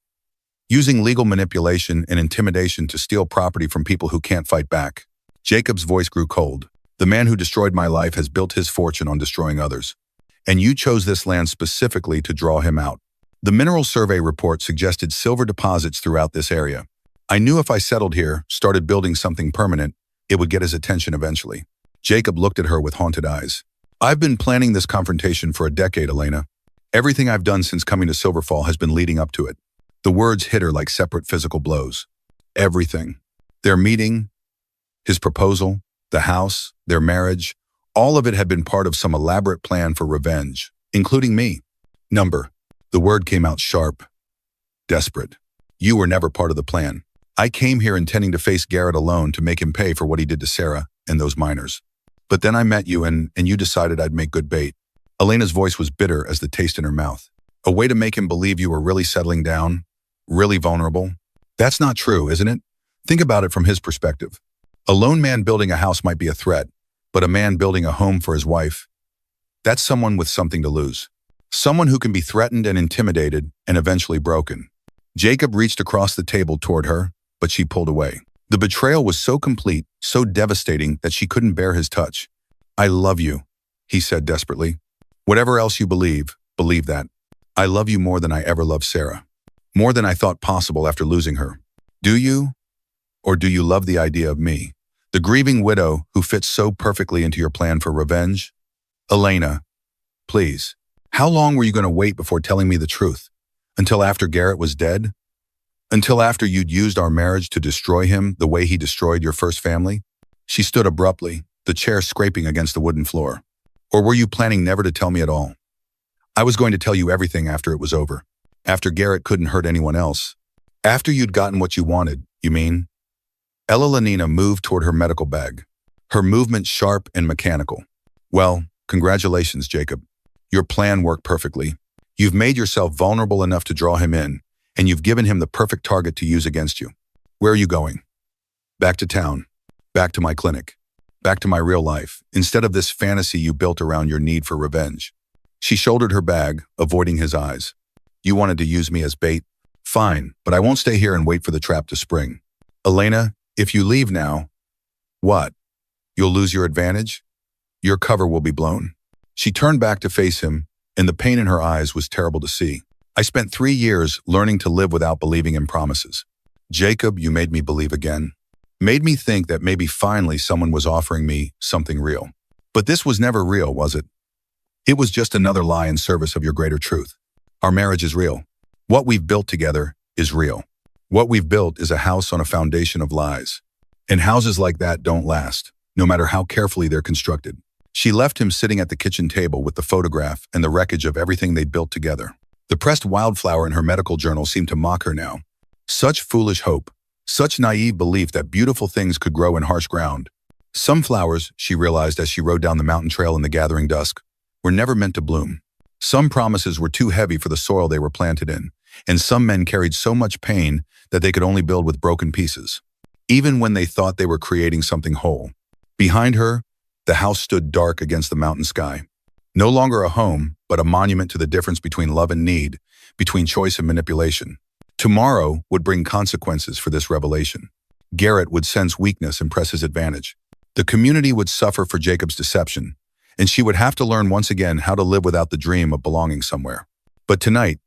using legal manipulation and intimidation to steal property from people who can't fight back. Jacob's voice grew cold. The man who destroyed my life has built his fortune on destroying others. And you chose this land specifically to draw him out. The mineral survey report suggested silver deposits throughout this area. I knew if I settled here, started building something permanent, it would get his attention eventually. Jacob looked at her with haunted eyes. I've been planning this confrontation for a decade, Elena. Everything I've done since coming to Silverfall has been leading up to it. The words hit her like separate physical blows. Everything. Their meeting, his proposal, the house, their marriage, all of it had been part of some elaborate plan for revenge, including me. Number. The word came out sharp, desperate. You were never part of the plan. I came here intending to face Garrett alone to make him pay for what he did to Sarah and those minors. But then I met you and you decided I'd make good bait. Elena's voice was bitter as the taste in her mouth. A way to make him believe you were really settling down, really vulnerable. That's not true, isn't it? Think about it from his perspective. A lone man building a house might be a threat, but a man building a home for his wife, that's someone with something to lose. Someone who can be threatened and intimidated and eventually broken. Jacob reached across the table toward her, but she pulled away. The betrayal was so complete, so devastating that she couldn't bear his touch. I love you, he said desperately. Whatever else you believe that. I love you more than I ever loved Sarah. More than I thought possible after losing her. Do you? Or do you love the idea of me? The grieving widow who fits so perfectly into your plan for revenge? Elena, please. How long were you going to wait before telling me the truth? Until after Garrett was dead? Until after you'd used our marriage to destroy him the way he destroyed your first family? She stood abruptly, the chair scraping against the wooden floor. Or were you planning never to tell me at all? I was going to tell you everything after it was over. After Garrett couldn't hurt anyone else. After you'd gotten what you wanted, you mean? Elellena moved toward her medical bag, her movement sharp and mechanical. Well, congratulations, Jacob. Your plan worked perfectly. You've made yourself vulnerable enough to draw him in, and you've given him the perfect target to use against you. Where are you going? Back to town. Back to my clinic. Back to my real life, instead of this fantasy you built around your need for revenge. She shouldered her bag, avoiding his eyes. You wanted to use me as bait? Fine, but I won't stay here and wait for the trap to spring. Elena, if you leave now, what? You'll lose your advantage? Your cover will be blown. She turned back to face him, and the pain in her eyes was terrible to see. I spent 3 years learning to live without believing in promises. Jacob, you made me believe again. Made me think that maybe finally someone was offering me something real. But this was never real, was it? It was just another lie in service of your greater truth. Our marriage is real. What we've built together is real. What we've built is a house on a foundation of lies. And houses like that don't last, no matter how carefully they're constructed. She left him sitting at the kitchen table with the photograph and the wreckage of everything they'd built together. The pressed wildflower in her medical journal seemed to mock her now. Such foolish hope, such naive belief that beautiful things could grow in harsh ground. Some flowers, she realized as she rode down the mountain trail in the gathering dusk, were never meant to bloom. Some promises were too heavy for the soil they were planted in, and some men carried so much pain that they could only build with broken pieces, even when they thought they were creating something whole. Behind her, the house stood dark against the mountain sky. No longer a home, but a monument to the difference between love and need, between choice and manipulation. Tomorrow would bring consequences for this revelation. Garrett would sense weakness and press his advantage. The community would suffer for Jacob's deception, and she would have to learn once again how to live without the dream of belonging somewhere. But tonight,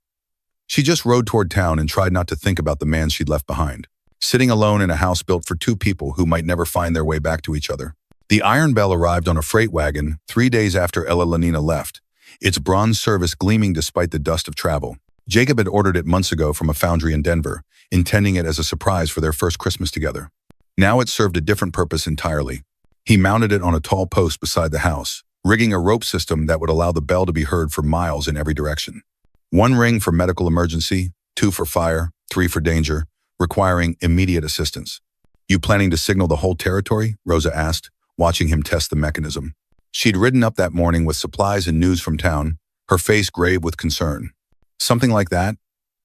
she just rode toward town and tried not to think about the man she'd left behind, sitting alone in a house built for 2 people who might never find their way back to each other. The Iron Bell arrived on a freight wagon 3 days after Elellena left, its bronze service gleaming despite the dust of travel. Jacob had ordered it months ago from a foundry in Denver, intending it as a surprise for their first Christmas together. Now it served a different purpose entirely. He mounted it on a tall post beside the house, rigging a rope system that would allow the bell to be heard for miles in every direction. 1 ring for medical emergency, 2 for fire, 3 for danger, requiring immediate assistance. You planning to signal the whole territory? Rosa asked, watching him test the mechanism. She'd ridden up that morning with supplies and news from town, her face grave with concern. Something like that?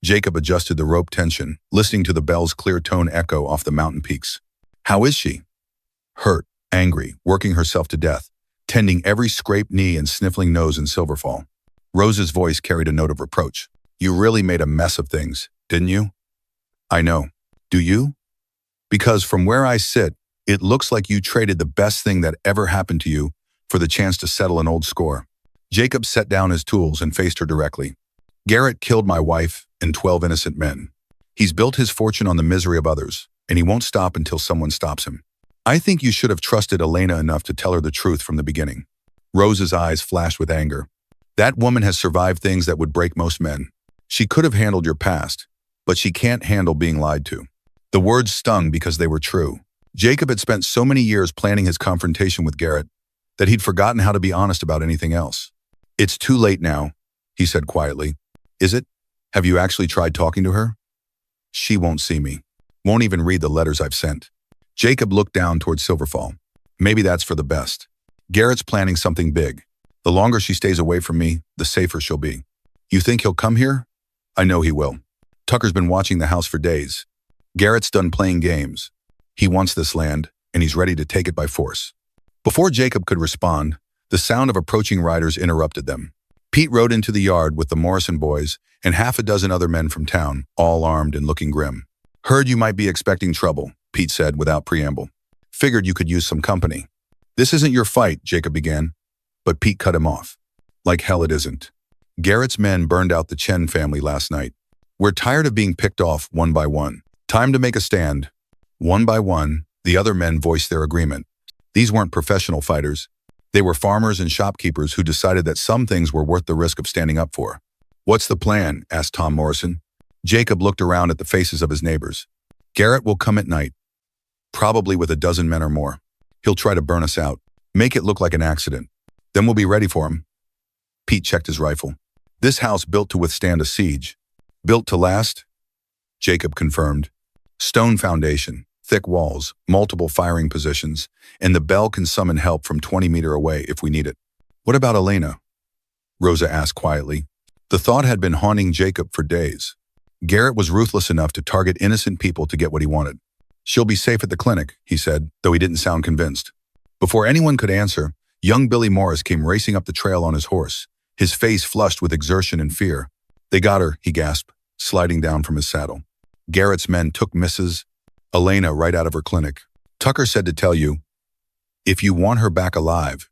Jacob adjusted the rope tension, listening to the bell's clear tone echo off the mountain peaks. How is she? Hurt, angry, working herself to death, tending every scraped knee and sniffling nose in Silverfall. Rose's voice carried a note of reproach. You really made a mess of things, didn't you? I know. Do you? Because from where I sit, it looks like you traded the best thing that ever happened to you for the chance to settle an old score. Jacob set down his tools and faced her directly. Garrett killed my wife and 12 innocent men. He's built his fortune on the misery of others, and he won't stop until someone stops him. I think you should have trusted Elena enough to tell her the truth from the beginning. Rose's eyes flashed with anger. That woman has survived things that would break most men. She could have handled your past. but she can't handle being lied to. The words stung because they were true. Jacob had spent so many years planning his confrontation with Garrett that he'd forgotten how to be honest about anything else. "It's too late now," he said quietly. "Is it? Have you actually tried talking to her?" "She won't see me. Won't even read the letters I've sent." Jacob looked down towards Silverfall. "Maybe that's for the best. Garrett's planning something big. The longer she stays away from me, the safer she'll be." "You think he'll come here?" "I know he will. Tucker's been watching the house for days. Garrett's done playing games. He wants this land, and he's ready to take it by force." Before Jacob could respond, the sound of approaching riders interrupted them. Pete rode into the yard with the Morrison boys and half a dozen other men from town, all armed and looking grim. "Heard you might be expecting trouble," Pete said without preamble. "Figured you could use some company." "This isn't your fight," Jacob began, but Pete cut him off. "Like hell it isn't. Garrett's men burned out the Chen family last night. We're tired of being picked off one by one. Time to make a stand." One by one, the other men voiced their agreement. These weren't professional fighters. They were farmers and shopkeepers who decided that some things were worth the risk of standing up for. "What's the plan?" asked Tom Morrison. Jacob looked around at the faces of his neighbors. "Garrett will come at night, probably with a dozen men or more. He'll try to burn us out, make it look like an accident. Then we'll be ready for him." Pete checked his rifle. "This house built to withstand a siege. Built to last?" Jacob confirmed. "Stone foundation, thick walls, multiple firing positions, and the bell can summon help from 20 meters away if we need it." "What about Elena?" Rosa asked quietly. The thought had been haunting Jacob for days. Garrett was ruthless enough to target innocent people to get what he wanted. "She'll be safe at the clinic," he said, though he didn't sound convinced. Before anyone could answer, young Billy Morris came racing up the trail on his horse, his face flushed with exertion and fear. "They got her," he gasped, sliding down from his saddle. "Garrett's men took Mrs. Elena right out of her clinic. Tucker said to tell you, if you want her back alive,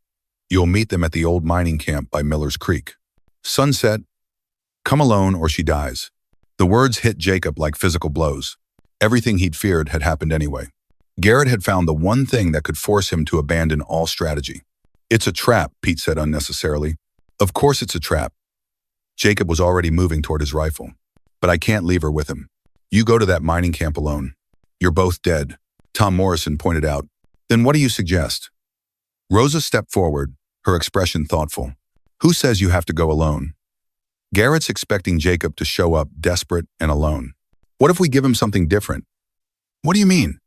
you'll meet them at the old mining camp by Miller's Creek. Sunset, come alone or she dies." The words hit Jacob like physical blows. Everything he'd feared had happened anyway. Garrett had found the one thing that could force him to abandon all strategy. "It's a trap," Pete said unnecessarily. "Of course it's a trap." Jacob was already moving toward his rifle. "But I can't leave her with him. You go to that mining camp alone. You're both dead," Tom Morrison pointed out. "Then what do you suggest?" Rosa stepped forward, her expression thoughtful. "Who says you have to go alone?" Garrett's expecting Jacob to show up desperate and alone. "What if we give him something different?" "What do you mean?"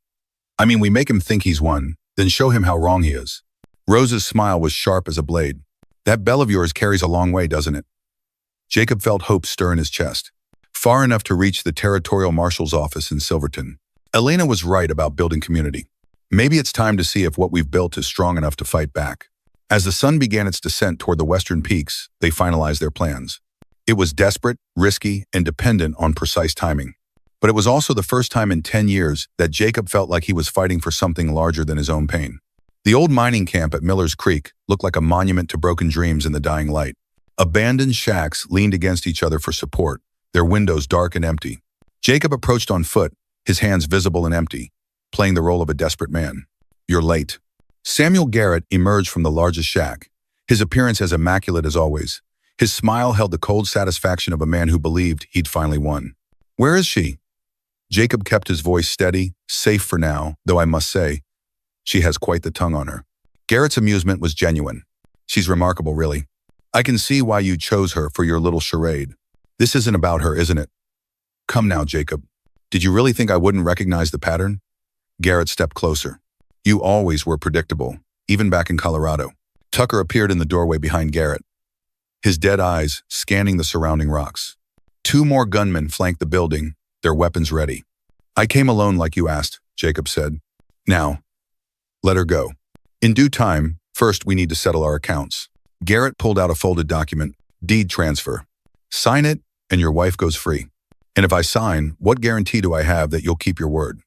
"I mean, we make him think he's won, then show him how wrong he is." Rosa's smile was sharp as a blade. "That bell of yours carries a long way, doesn't it?" Jacob felt hope stir in his chest. Far enough to reach the territorial marshal's office in Silverton. Elena was right about building community. Maybe it's time to see if what we've built is strong enough to fight back. As the sun began its descent toward the western peaks, they finalized their plans. It was desperate, risky, and dependent on precise timing. But it was also the first time in 10 years that Jacob felt like he was fighting for something larger than his own pain. The old mining camp at Miller's Creek looked like a monument to broken dreams in the dying light. Abandoned shacks leaned against each other for support, their windows dark and empty. Jacob approached on foot, his hands visible and empty, playing the role of a desperate man. "You're late." Samuel Garrett emerged from the largest shack, his appearance as immaculate as always. His smile held the cold satisfaction of a man who believed he'd finally won. "Where is she?" Jacob kept his voice steady, safe for now, though I must say, she has quite the tongue on her. Garrett's amusement was genuine. "She's remarkable, really. I can see why you chose her for your little charade. This isn't about her, isn't it?" "Come now, Jacob. Did you really think I wouldn't recognize the pattern?" Garrett stepped closer. "You always were predictable, even back in Colorado." Tucker appeared in the doorway behind Garrett, his dead eyes scanning the surrounding rocks. Two more gunmen flanked the building, their weapons ready. "I came alone like you asked," Jacob said. "Now, let her go. In due time, first we need to settle our accounts." Garrett pulled out a folded document, "Deed transfer. Sign it, and your wife goes free. And if I sign, what guarantee do I have that you'll keep your word?"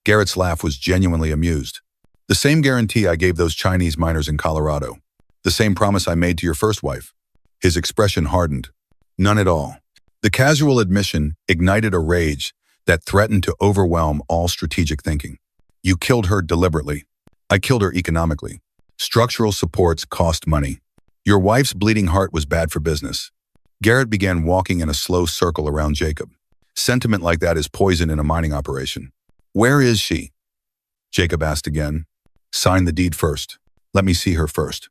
Garrett's laugh was genuinely amused. "The same guarantee I gave those Chinese miners in Colorado. The same promise I made to your first wife." His expression hardened. "None at all." The casual admission ignited a rage that threatened to overwhelm all strategic thinking. "You killed her deliberately. I killed her economically. Structural supports cost money. Your wife's bleeding heart was bad for business." Garrett began walking in a slow circle around Jacob. Sentiment like that is poison in a mining operation. Where is she? Jacob asked again. Sign the deed first. Let me see her first.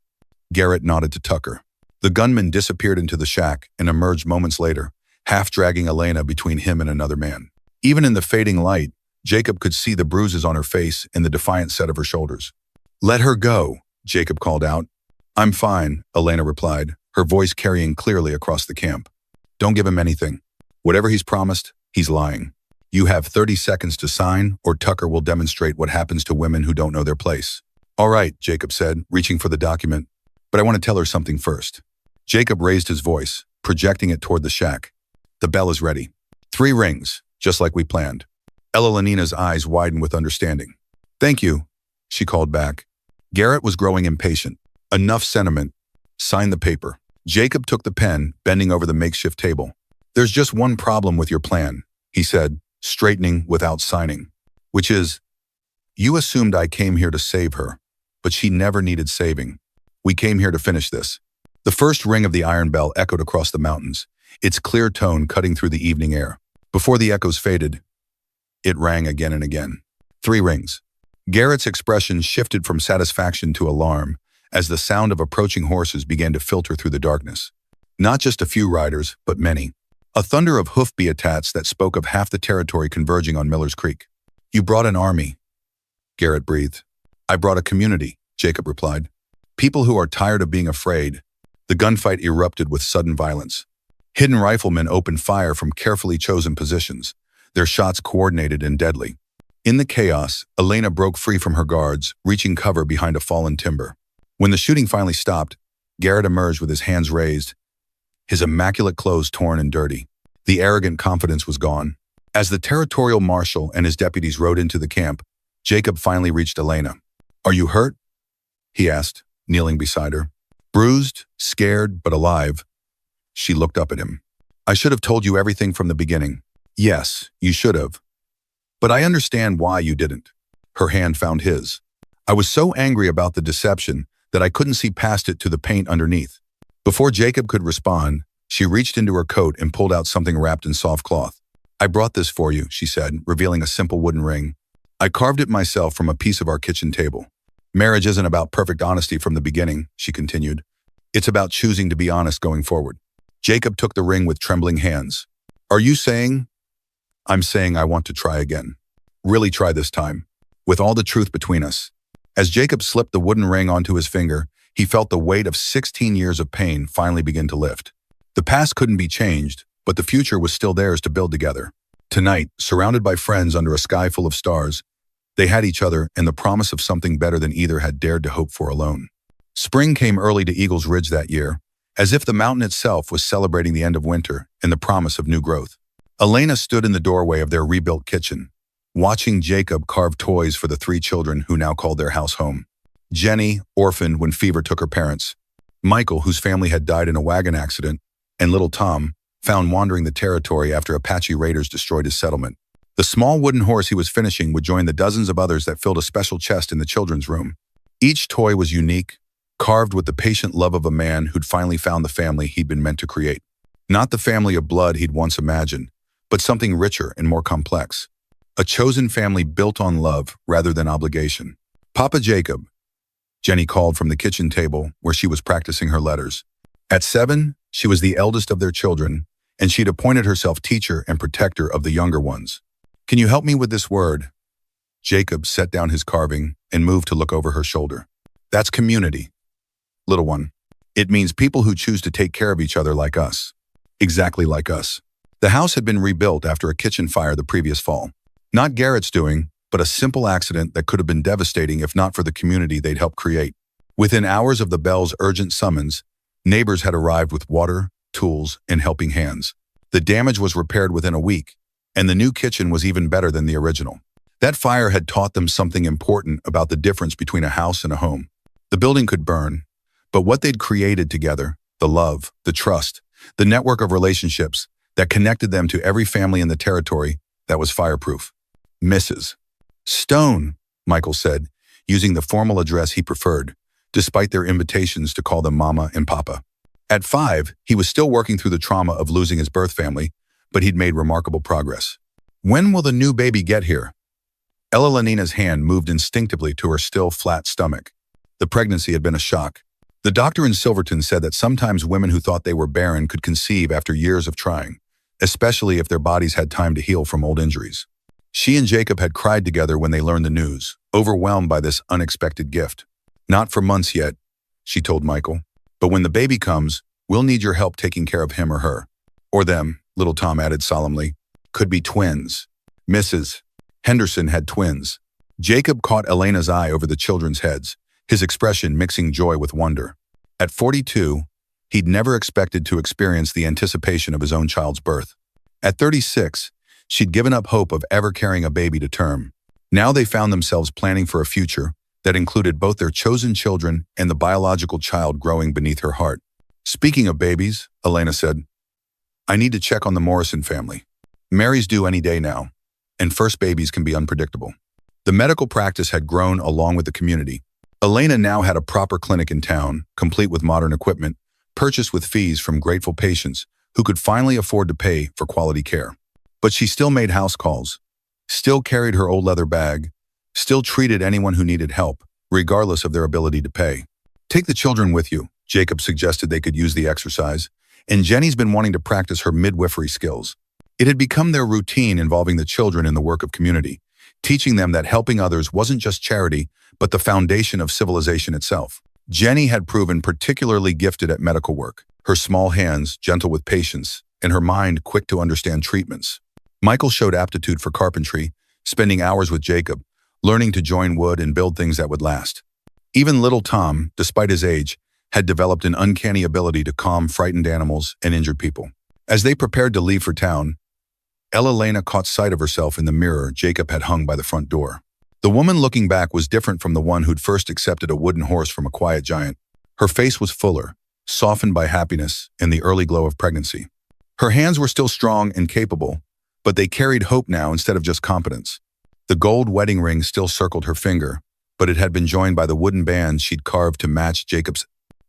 Garrett nodded to Tucker. The gunman disappeared into the shack and emerged moments later, half dragging Elellena between him and another man. Even in the fading light, Jacob could see the bruises on her face and the defiant set of her shoulders. Let her go, Jacob called out. I'm fine, Elellena replied, her voice carrying clearly across the camp. Don't give him anything. Whatever he's promised, he's lying. You have 30 seconds to sign, or Tucker will demonstrate what happens to women who don't know their place. All right, Jacob said, reaching for the document. But I want to tell her something first. Jacob raised his voice, projecting it toward the shack. The bell is ready. 3 rings, just like we planned. Elelena's eyes widened with understanding. Thank you, she called back. Garrett was growing impatient. Enough sentiment. Sign the paper. Jacob took the pen, bending over the makeshift table. There's just one problem with your plan, he said, straightening without signing. Which is, you assumed I came here to save her, but she never needed saving. We came here to finish this. The first ring of the iron bell echoed across the mountains, its clear tone cutting through the evening air. Before the echoes faded, it rang again and again. 3 rings. Garrett's expression shifted from satisfaction to alarm as the sound of approaching horses began to filter through the darkness. Not just a few riders, but many. A thunder of hoof-beats that spoke of half the territory converging on Miller's Creek. You brought an army, Garrett breathed. I brought a community, Jacob replied. People who are tired of being afraid. The gunfight erupted with sudden violence. Hidden riflemen opened fire from carefully chosen positions, their shots coordinated and deadly. In the chaos, Elellena broke free from her guards, reaching cover behind a fallen timber. When the shooting finally stopped, Garrett emerged with his hands raised, his immaculate clothes torn and dirty. The arrogant confidence was gone. As the territorial marshal and his deputies rode into the camp, Jacob finally reached Elellena. Are you hurt? He asked, kneeling beside her. Bruised, scared, but alive. She looked up at him. I should have told you everything from the beginning. Yes, you should have. But I understand why you didn't. Her hand found his. I was so angry about the deception that I couldn't see past it to the paint underneath. Before Jacob could respond, she reached into her coat and pulled out something wrapped in soft cloth. I brought this for you, she said, revealing a simple wooden ring. I carved it myself from a piece of our kitchen table. Marriage isn't about perfect honesty from the beginning, she continued. It's about choosing to be honest going forward. Jacob took the ring with trembling hands. Are you saying? I'm saying I want to try again. Really try this time. With all the truth between us. As Jacob slipped the wooden ring onto his finger, he felt the weight of 16 years of pain finally begin to lift. The past couldn't be changed, but the future was still theirs to build together. Tonight, surrounded by friends under a sky full of stars, they had each other and the promise of something better than either had dared to hope for alone. Spring came early to Eagles Ridge that year, as if the mountain itself was celebrating the end of winter and the promise of new growth. Elellena stood in the doorway of their rebuilt kitchen, watching Jacob carve toys for the 3 children who now called their house home. Jenny, orphaned when fever took her parents. Michael, whose family had died in a wagon accident, and little Tom, found wandering the territory after Apache raiders destroyed his settlement. The small wooden horse he was finishing would join the dozens of others that filled a special chest in the children's room. Each toy was unique, carved with the patient love of a man who'd finally found the family he'd been meant to create. Not the family of blood he'd once imagined, but something richer and more complex. A chosen family built on love rather than obligation. Papa Jacob, Jenny called from the kitchen table where she was practicing her letters. At 7, she was the eldest of their children, and she'd appointed herself teacher and protector of the younger ones. Can you help me with this word? Jacob set down his carving and moved to look over her shoulder. That's community. Little one. It means people who choose to take care of each other like us. Exactly like us. The house had been rebuilt after a kitchen fire the previous fall. Not Garrett's doing, but a simple accident that could have been devastating if not for the community they'd helped create. Within hours of the bell's urgent summons, neighbors had arrived with water, tools, and helping hands. The damage was repaired within a week, and the new kitchen was even better than the original. That fire had taught them something important about the difference between a house and a home. The building could burn, but what they'd created together, the love, the trust, the network of relationships that connected them to every family in the territory, that was fireproof. Mrs. Stone, Michael said, using the formal address he preferred, despite their invitations to call them Mama and Papa. At 5, he was still working through the trauma of losing his birth family, but he'd made remarkable progress. When will the new baby get here? Elelena's hand moved instinctively to her still flat stomach. The pregnancy had been a shock. The doctor in Silverton said that sometimes women who thought they were barren could conceive after years of trying, especially if their bodies had time to heal from old injuries. She and Jacob had cried together when they learned the news, overwhelmed by this unexpected gift. Not for months yet, she told Michael, but when the baby comes, we'll need your help taking care of him or her. Or them, little Tom added solemnly. Could be twins. Mrs. Henderson had twins. Jacob caught Elena's eye over the children's heads, his expression mixing joy with wonder. At 42, he'd never expected to experience the anticipation of his own child's birth. At 36, she'd given up hope of ever carrying a baby to term. Now they found themselves planning for a future that included both their chosen children and the biological child growing beneath her heart. Speaking of babies, Elena said, I need to check on the Morrison family. Mary's due any day now, and first babies can be unpredictable. The medical practice had grown along with the community. Elena now had a proper clinic in town, complete with modern equipment, purchased with fees from grateful patients who could finally afford to pay for quality care. But she still made house calls, still carried her old leather bag, still treated anyone who needed help, regardless of their ability to pay. Take the children with you, Jacob suggested they could use the exercise, and Jenny's been wanting to practice her midwifery skills. It had become their routine involving the children in the work of community, teaching them that helping others wasn't just charity, but the foundation of civilization itself. Jenny had proven particularly gifted at medical work, her small hands gentle with patients, and her mind quick to understand treatments. Michael showed aptitude for carpentry, spending hours with Jacob, learning to join wood and build things that would last. Even little Tom, despite his age, had developed an uncanny ability to calm frightened animals and injured people. As they prepared to leave for town, Elellena caught sight of herself in the mirror Jacob had hung by the front door. The woman looking back was different from the one who'd first accepted a wooden horse from a quiet giant. Her face was fuller, softened by happiness and the early glow of pregnancy. Her hands were still strong and capable, but they carried hope now instead of just competence. The gold wedding ring still circled her finger, but it had been joined by the wooden bands she'd carved to match Jacob's.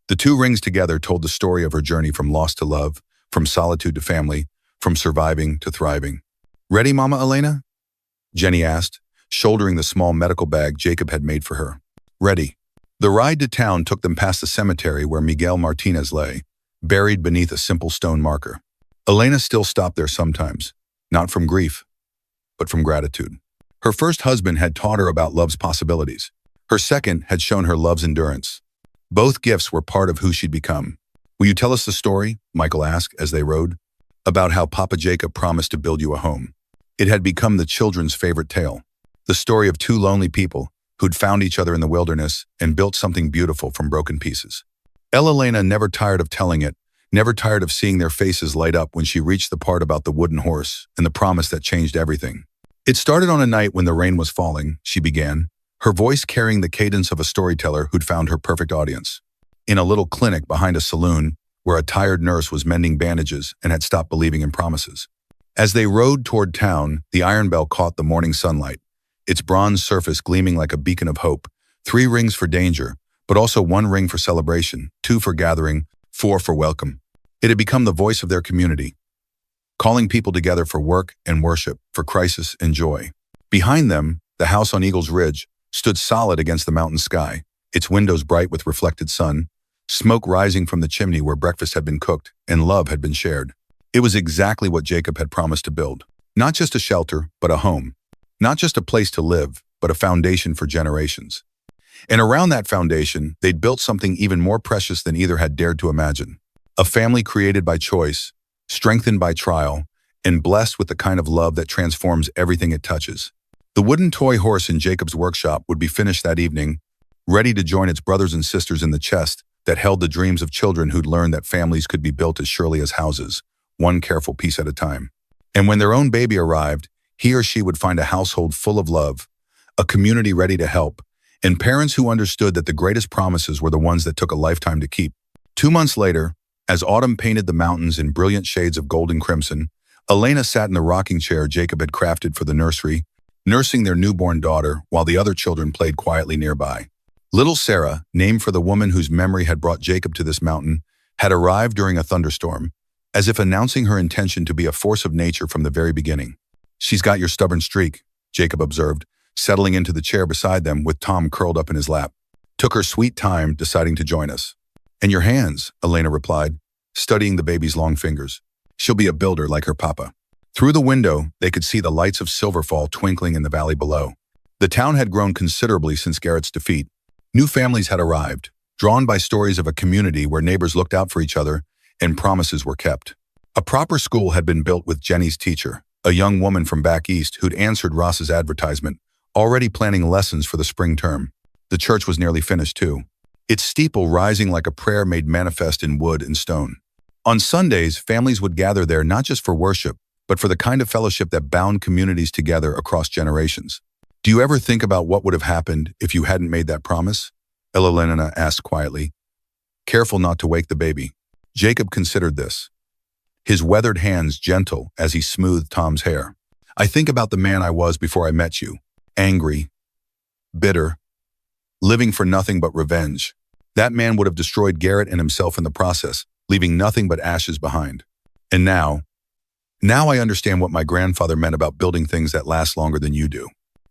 The two rings together told the story of her journey from loss to love, from solitude to family, from surviving to thriving. Ready, Mama Elena? Jenny asked, shouldering the small medical bag Jacob had made for her. Ready. The ride to town took them past the cemetery where Miguel Martinez lay, buried beneath a simple stone marker. Elena still stopped there sometimes, not from grief, but from gratitude. Her first husband had taught her about love's possibilities. Her second had shown her love's endurance. Both gifts were part of who she'd become. Will you tell us the story? Michael asked as they rode. About how Papa Jacob promised to build you a home. It had become the children's favorite tale. The story of two lonely people who'd found each other in the wilderness and built something beautiful from broken pieces. Elellena never tired of telling it, never tired of seeing their faces light up when she reached the part about the wooden horse and the promise that changed everything. It started on a night when the rain was falling, she began, her voice carrying the cadence of a storyteller who'd found her perfect audience. In a little clinic behind a saloon where a tired nurse was mending bandages and had stopped believing in promises. As they rode toward town, the iron bell caught the morning sunlight, its bronze surface gleaming like a beacon of hope. 3 rings for danger, but also 1 ring for celebration, 2 for gathering, 4 for welcome. It had become the voice of their community, calling people together for work and worship, for crisis and joy. Behind them, the house on Eagle's Ridge stood solid against the mountain sky, its windows bright with reflected sun, smoke rising from the chimney where breakfast had been cooked and love had been shared. It was exactly what Jacob had promised to build. Not just a shelter, but a home. Not just a place to live, but a foundation for generations. And around that foundation, they'd built something even more precious than either had dared to imagine. A family created by choice, strengthened by trial, and blessed with the kind of love that transforms everything it touches. The wooden toy horse in Jacob's workshop would be finished that evening, ready to join its brothers and sisters in the chest that held the dreams of children who'd learned that families could be built as surely as houses, one careful piece at a time. And when their own baby arrived, he or she would find a household full of love, a community ready to help, and parents who understood that the greatest promises were the ones that took a lifetime to keep. 2 months later, as autumn painted the mountains in brilliant shades of gold and crimson, Elena sat in the rocking chair Jacob had crafted for the nursery, nursing their newborn daughter while the other children played quietly nearby. Little Sarah, named for the woman whose memory had brought Jacob to this mountain, had arrived during a thunderstorm. as if announcing her intention to be a force of nature from the very beginning. "She's got your stubborn streak," Jacob observed, settling into the chair beside them with Tom curled up in his lap. "Took her sweet time deciding to join us." "And your hands," Elena replied, studying the baby's long fingers. "She'll be a builder like her papa." Through the window, they could see the lights of Silverfall twinkling in the valley below. The town had grown considerably since Garrett's defeat. New families had arrived, drawn by stories of a community where neighbors looked out for each other and promises were kept. A proper school had been built with Jenny's teacher, a young woman from back east who'd answered Ross's advertisement, already planning lessons for the spring term. The church was nearly finished too, its steeple rising like a prayer made manifest in wood and stone. On Sundays, families would gather there not just for worship, but for the kind of fellowship that bound communities together across generations. "Do you ever think about what would have happened if you hadn't made that promise?" Elellena asked quietly, careful not to wake the baby. Jacob considered this, his weathered hands gentle as he smoothed Tom's hair. "I think about the man I was before I met you. Angry, bitter, living for nothing but revenge. That man would have destroyed Garrett and himself in the process, leaving nothing but ashes behind. And now I understand what my grandfather meant about building things that last longer than you do."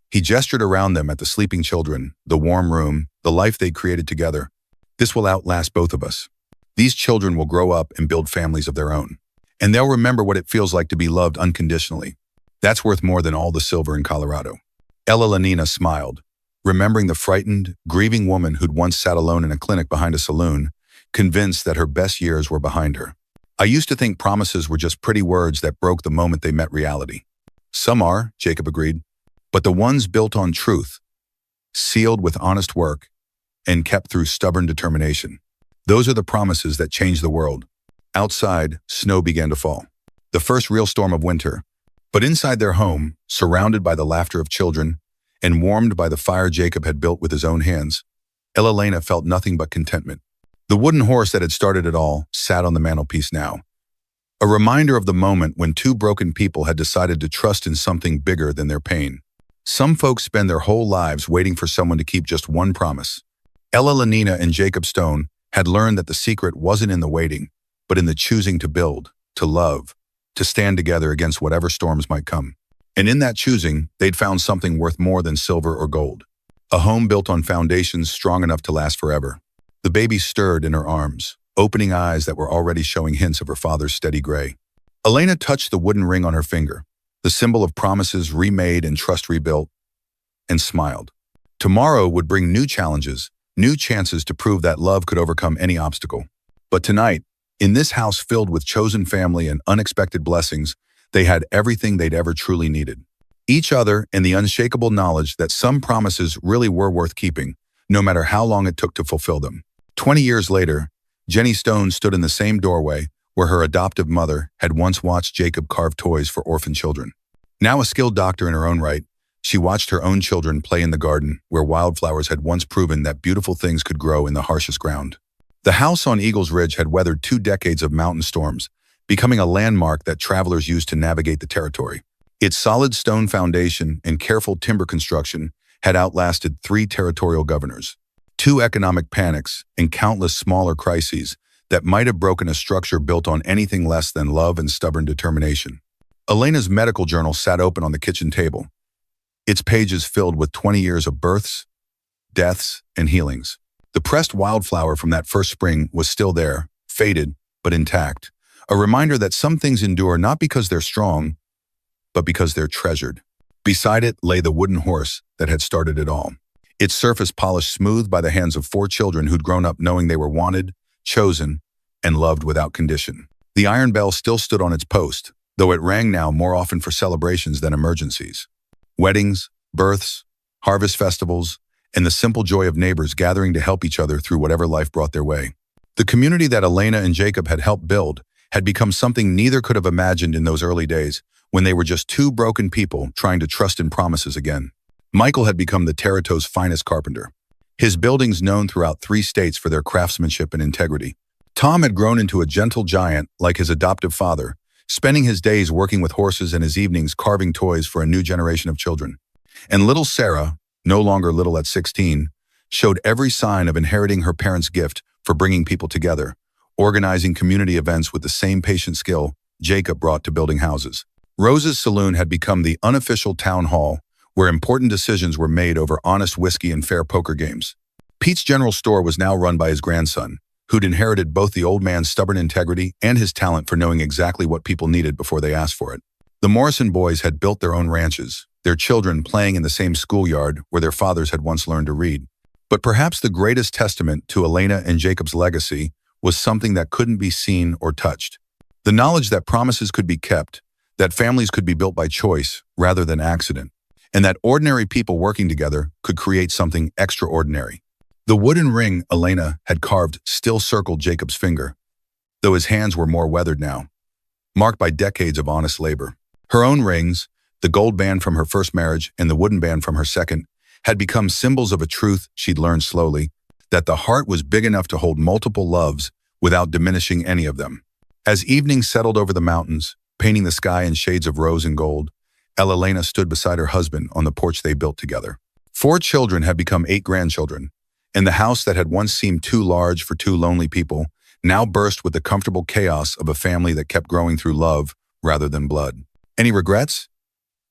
He gestured around them at the sleeping children, the warm room, the life they'd created together. "This will outlast both of us. These children will grow up and build families of their own. And they'll remember what it feels like to be loved unconditionally. That's worth more than all the silver in Colorado." Elellena smiled, remembering the frightened, grieving woman who'd once sat alone in a clinic behind a saloon, convinced that her best years were behind her. "I used to think promises were just pretty words that broke the moment they met reality." "Some are," Jacob agreed, "but the ones built on truth, sealed with honest work, and kept through stubborn determination. Those are the promises that change the world." Outside, snow began to fall. The first real storm of winter. But inside their home, surrounded by the laughter of children, and warmed by the fire Jacob had built with his own hands, Elellena felt nothing but contentment. The wooden horse that had started it all sat on the mantelpiece now, a reminder of the moment when two broken people had decided to trust in something bigger than their pain. Some folks spend their whole lives waiting for someone to keep just one promise. Elellena and Jacob Stone had learned that the secret wasn't in the waiting, but in the choosing to build, to love, to stand together against whatever storms might come. And in that choosing, they'd found something worth more than silver or gold. A home built on foundations strong enough to last forever. The baby stirred in her arms, opening eyes that were already showing hints of her father's steady gray. Elena touched the wooden ring on her finger, the symbol of promises remade and trust rebuilt, and smiled. Tomorrow would bring new challenges, new chances to prove that love could overcome any obstacle. But tonight, in this house filled with chosen family and unexpected blessings, they had everything they'd ever truly needed. Each other and the unshakable knowledge that some promises really were worth keeping, no matter how long it took to fulfill them. 20 years later, Jenny Stone stood in the same doorway where her adoptive mother had once watched Jacob carve toys for orphan children. Now a skilled doctor in her own right, she watched her own children play in the garden where wildflowers had once proven that beautiful things could grow in the harshest ground. The house on Eagles Ridge had weathered 2 decades of mountain storms, becoming a landmark that travelers used to navigate the territory. Its solid stone foundation and careful timber construction had outlasted 3 territorial governors, 2 economic panics, and countless smaller crises that might have broken a structure built on anything less than love and stubborn determination. Elena's medical journal sat open on the kitchen table, its pages filled with 20 years of births, deaths, and healings. The pressed wildflower from that first spring was still there, faded but intact, a reminder that some things endure not because they're strong, but because they're treasured. Beside it lay the wooden horse that had started it all, its surface polished smooth by the hands of 4 children who'd grown up knowing they were wanted, chosen, and loved without condition. The iron bell still stood on its post, though it rang now more often for celebrations than emergencies. Weddings, births, harvest festivals, and the simple joy of neighbors gathering to help each other through whatever life brought their way. The community that Elena and Jacob had helped build had become something neither could have imagined in those early days when they were just 2 broken people trying to trust in promises again. Michael had become the territory's finest carpenter, his buildings known throughout 3 states for their craftsmanship and integrity. Tom had grown into a gentle giant like his adoptive father, spending his days working with horses and his evenings carving toys for a new generation of children. And little Sarah, no longer little at 16, showed every sign of inheriting her parents' gift for bringing people together, organizing community events with the same patient skill Jacob brought to building houses. Rose's Saloon had become the unofficial town hall where important decisions were made over honest whiskey and fair poker games. Pete's general store was now run by his grandson, who'd inherited both the old man's stubborn integrity and his talent for knowing exactly what people needed before they asked for it. The Morrison boys had built their own ranches, their children playing in the same schoolyard where their fathers had once learned to read. But perhaps the greatest testament to Elellena and Jacob's legacy was something that couldn't be seen or touched. The knowledge that promises could be kept, that families could be built by choice rather than accident, and that ordinary people working together could create something extraordinary. The wooden ring Elellena had carved still circled Jacob's finger, though his hands were more weathered now, marked by decades of honest labor. Her own rings, the gold band from her first marriage and the wooden band from her second, had become symbols of a truth she'd learned slowly, that the heart was big enough to hold multiple loves without diminishing any of them. As evening settled over the mountains, painting the sky in shades of rose and gold, Elellena stood beside her husband on the porch they built together. 4 children had become 8 grandchildren, and the house that had once seemed too large for 2 lonely people now burst with the comfortable chaos of a family that kept growing through love rather than blood. "Any regrets?"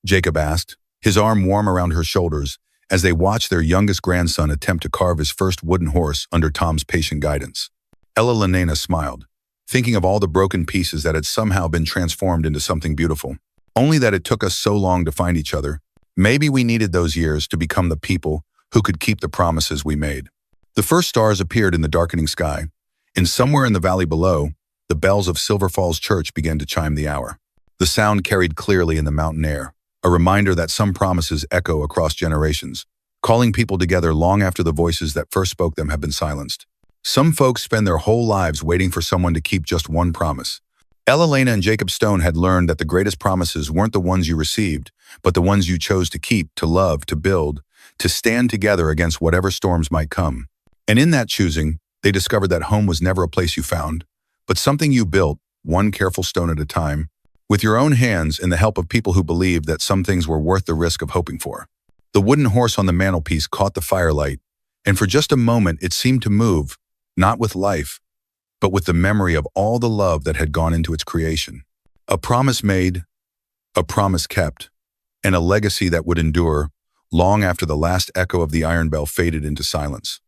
Jacob asked, his arm warm around her shoulders as they watched their youngest grandson attempt to carve his first wooden horse under Tom's patient guidance. Elellena smiled, thinking of all the broken pieces that had somehow been transformed into something beautiful. Only that it took us so long to find each other. Maybe we needed those years to become the people who could keep the promises we made. The first stars appeared in the darkening sky, and somewhere in the valley below, the bells of Silverfall's church began to chime the hour. The sound carried clearly in the mountain air, a reminder that some promises echo across generations, calling people together long after the voices that first spoke them have been silenced. Some folks spend their whole lives waiting for someone to keep just one promise. Elellena and Jacob Stone had learned that the greatest promises weren't the ones you received, but the ones you chose to keep, to love, to build, to stand together against whatever storms might come. And in that choosing, they discovered that home was never a place you found, but something you built, one careful stone at a time, with your own hands and the help of people who believed that some things were worth the risk of hoping for. The wooden horse on the mantelpiece caught the firelight, and for just a moment it seemed to move, not with life, but with the memory of all the love that had gone into its creation. A promise made, a promise kept, and a legacy that would endure long after the last echo of the iron bell faded into silence.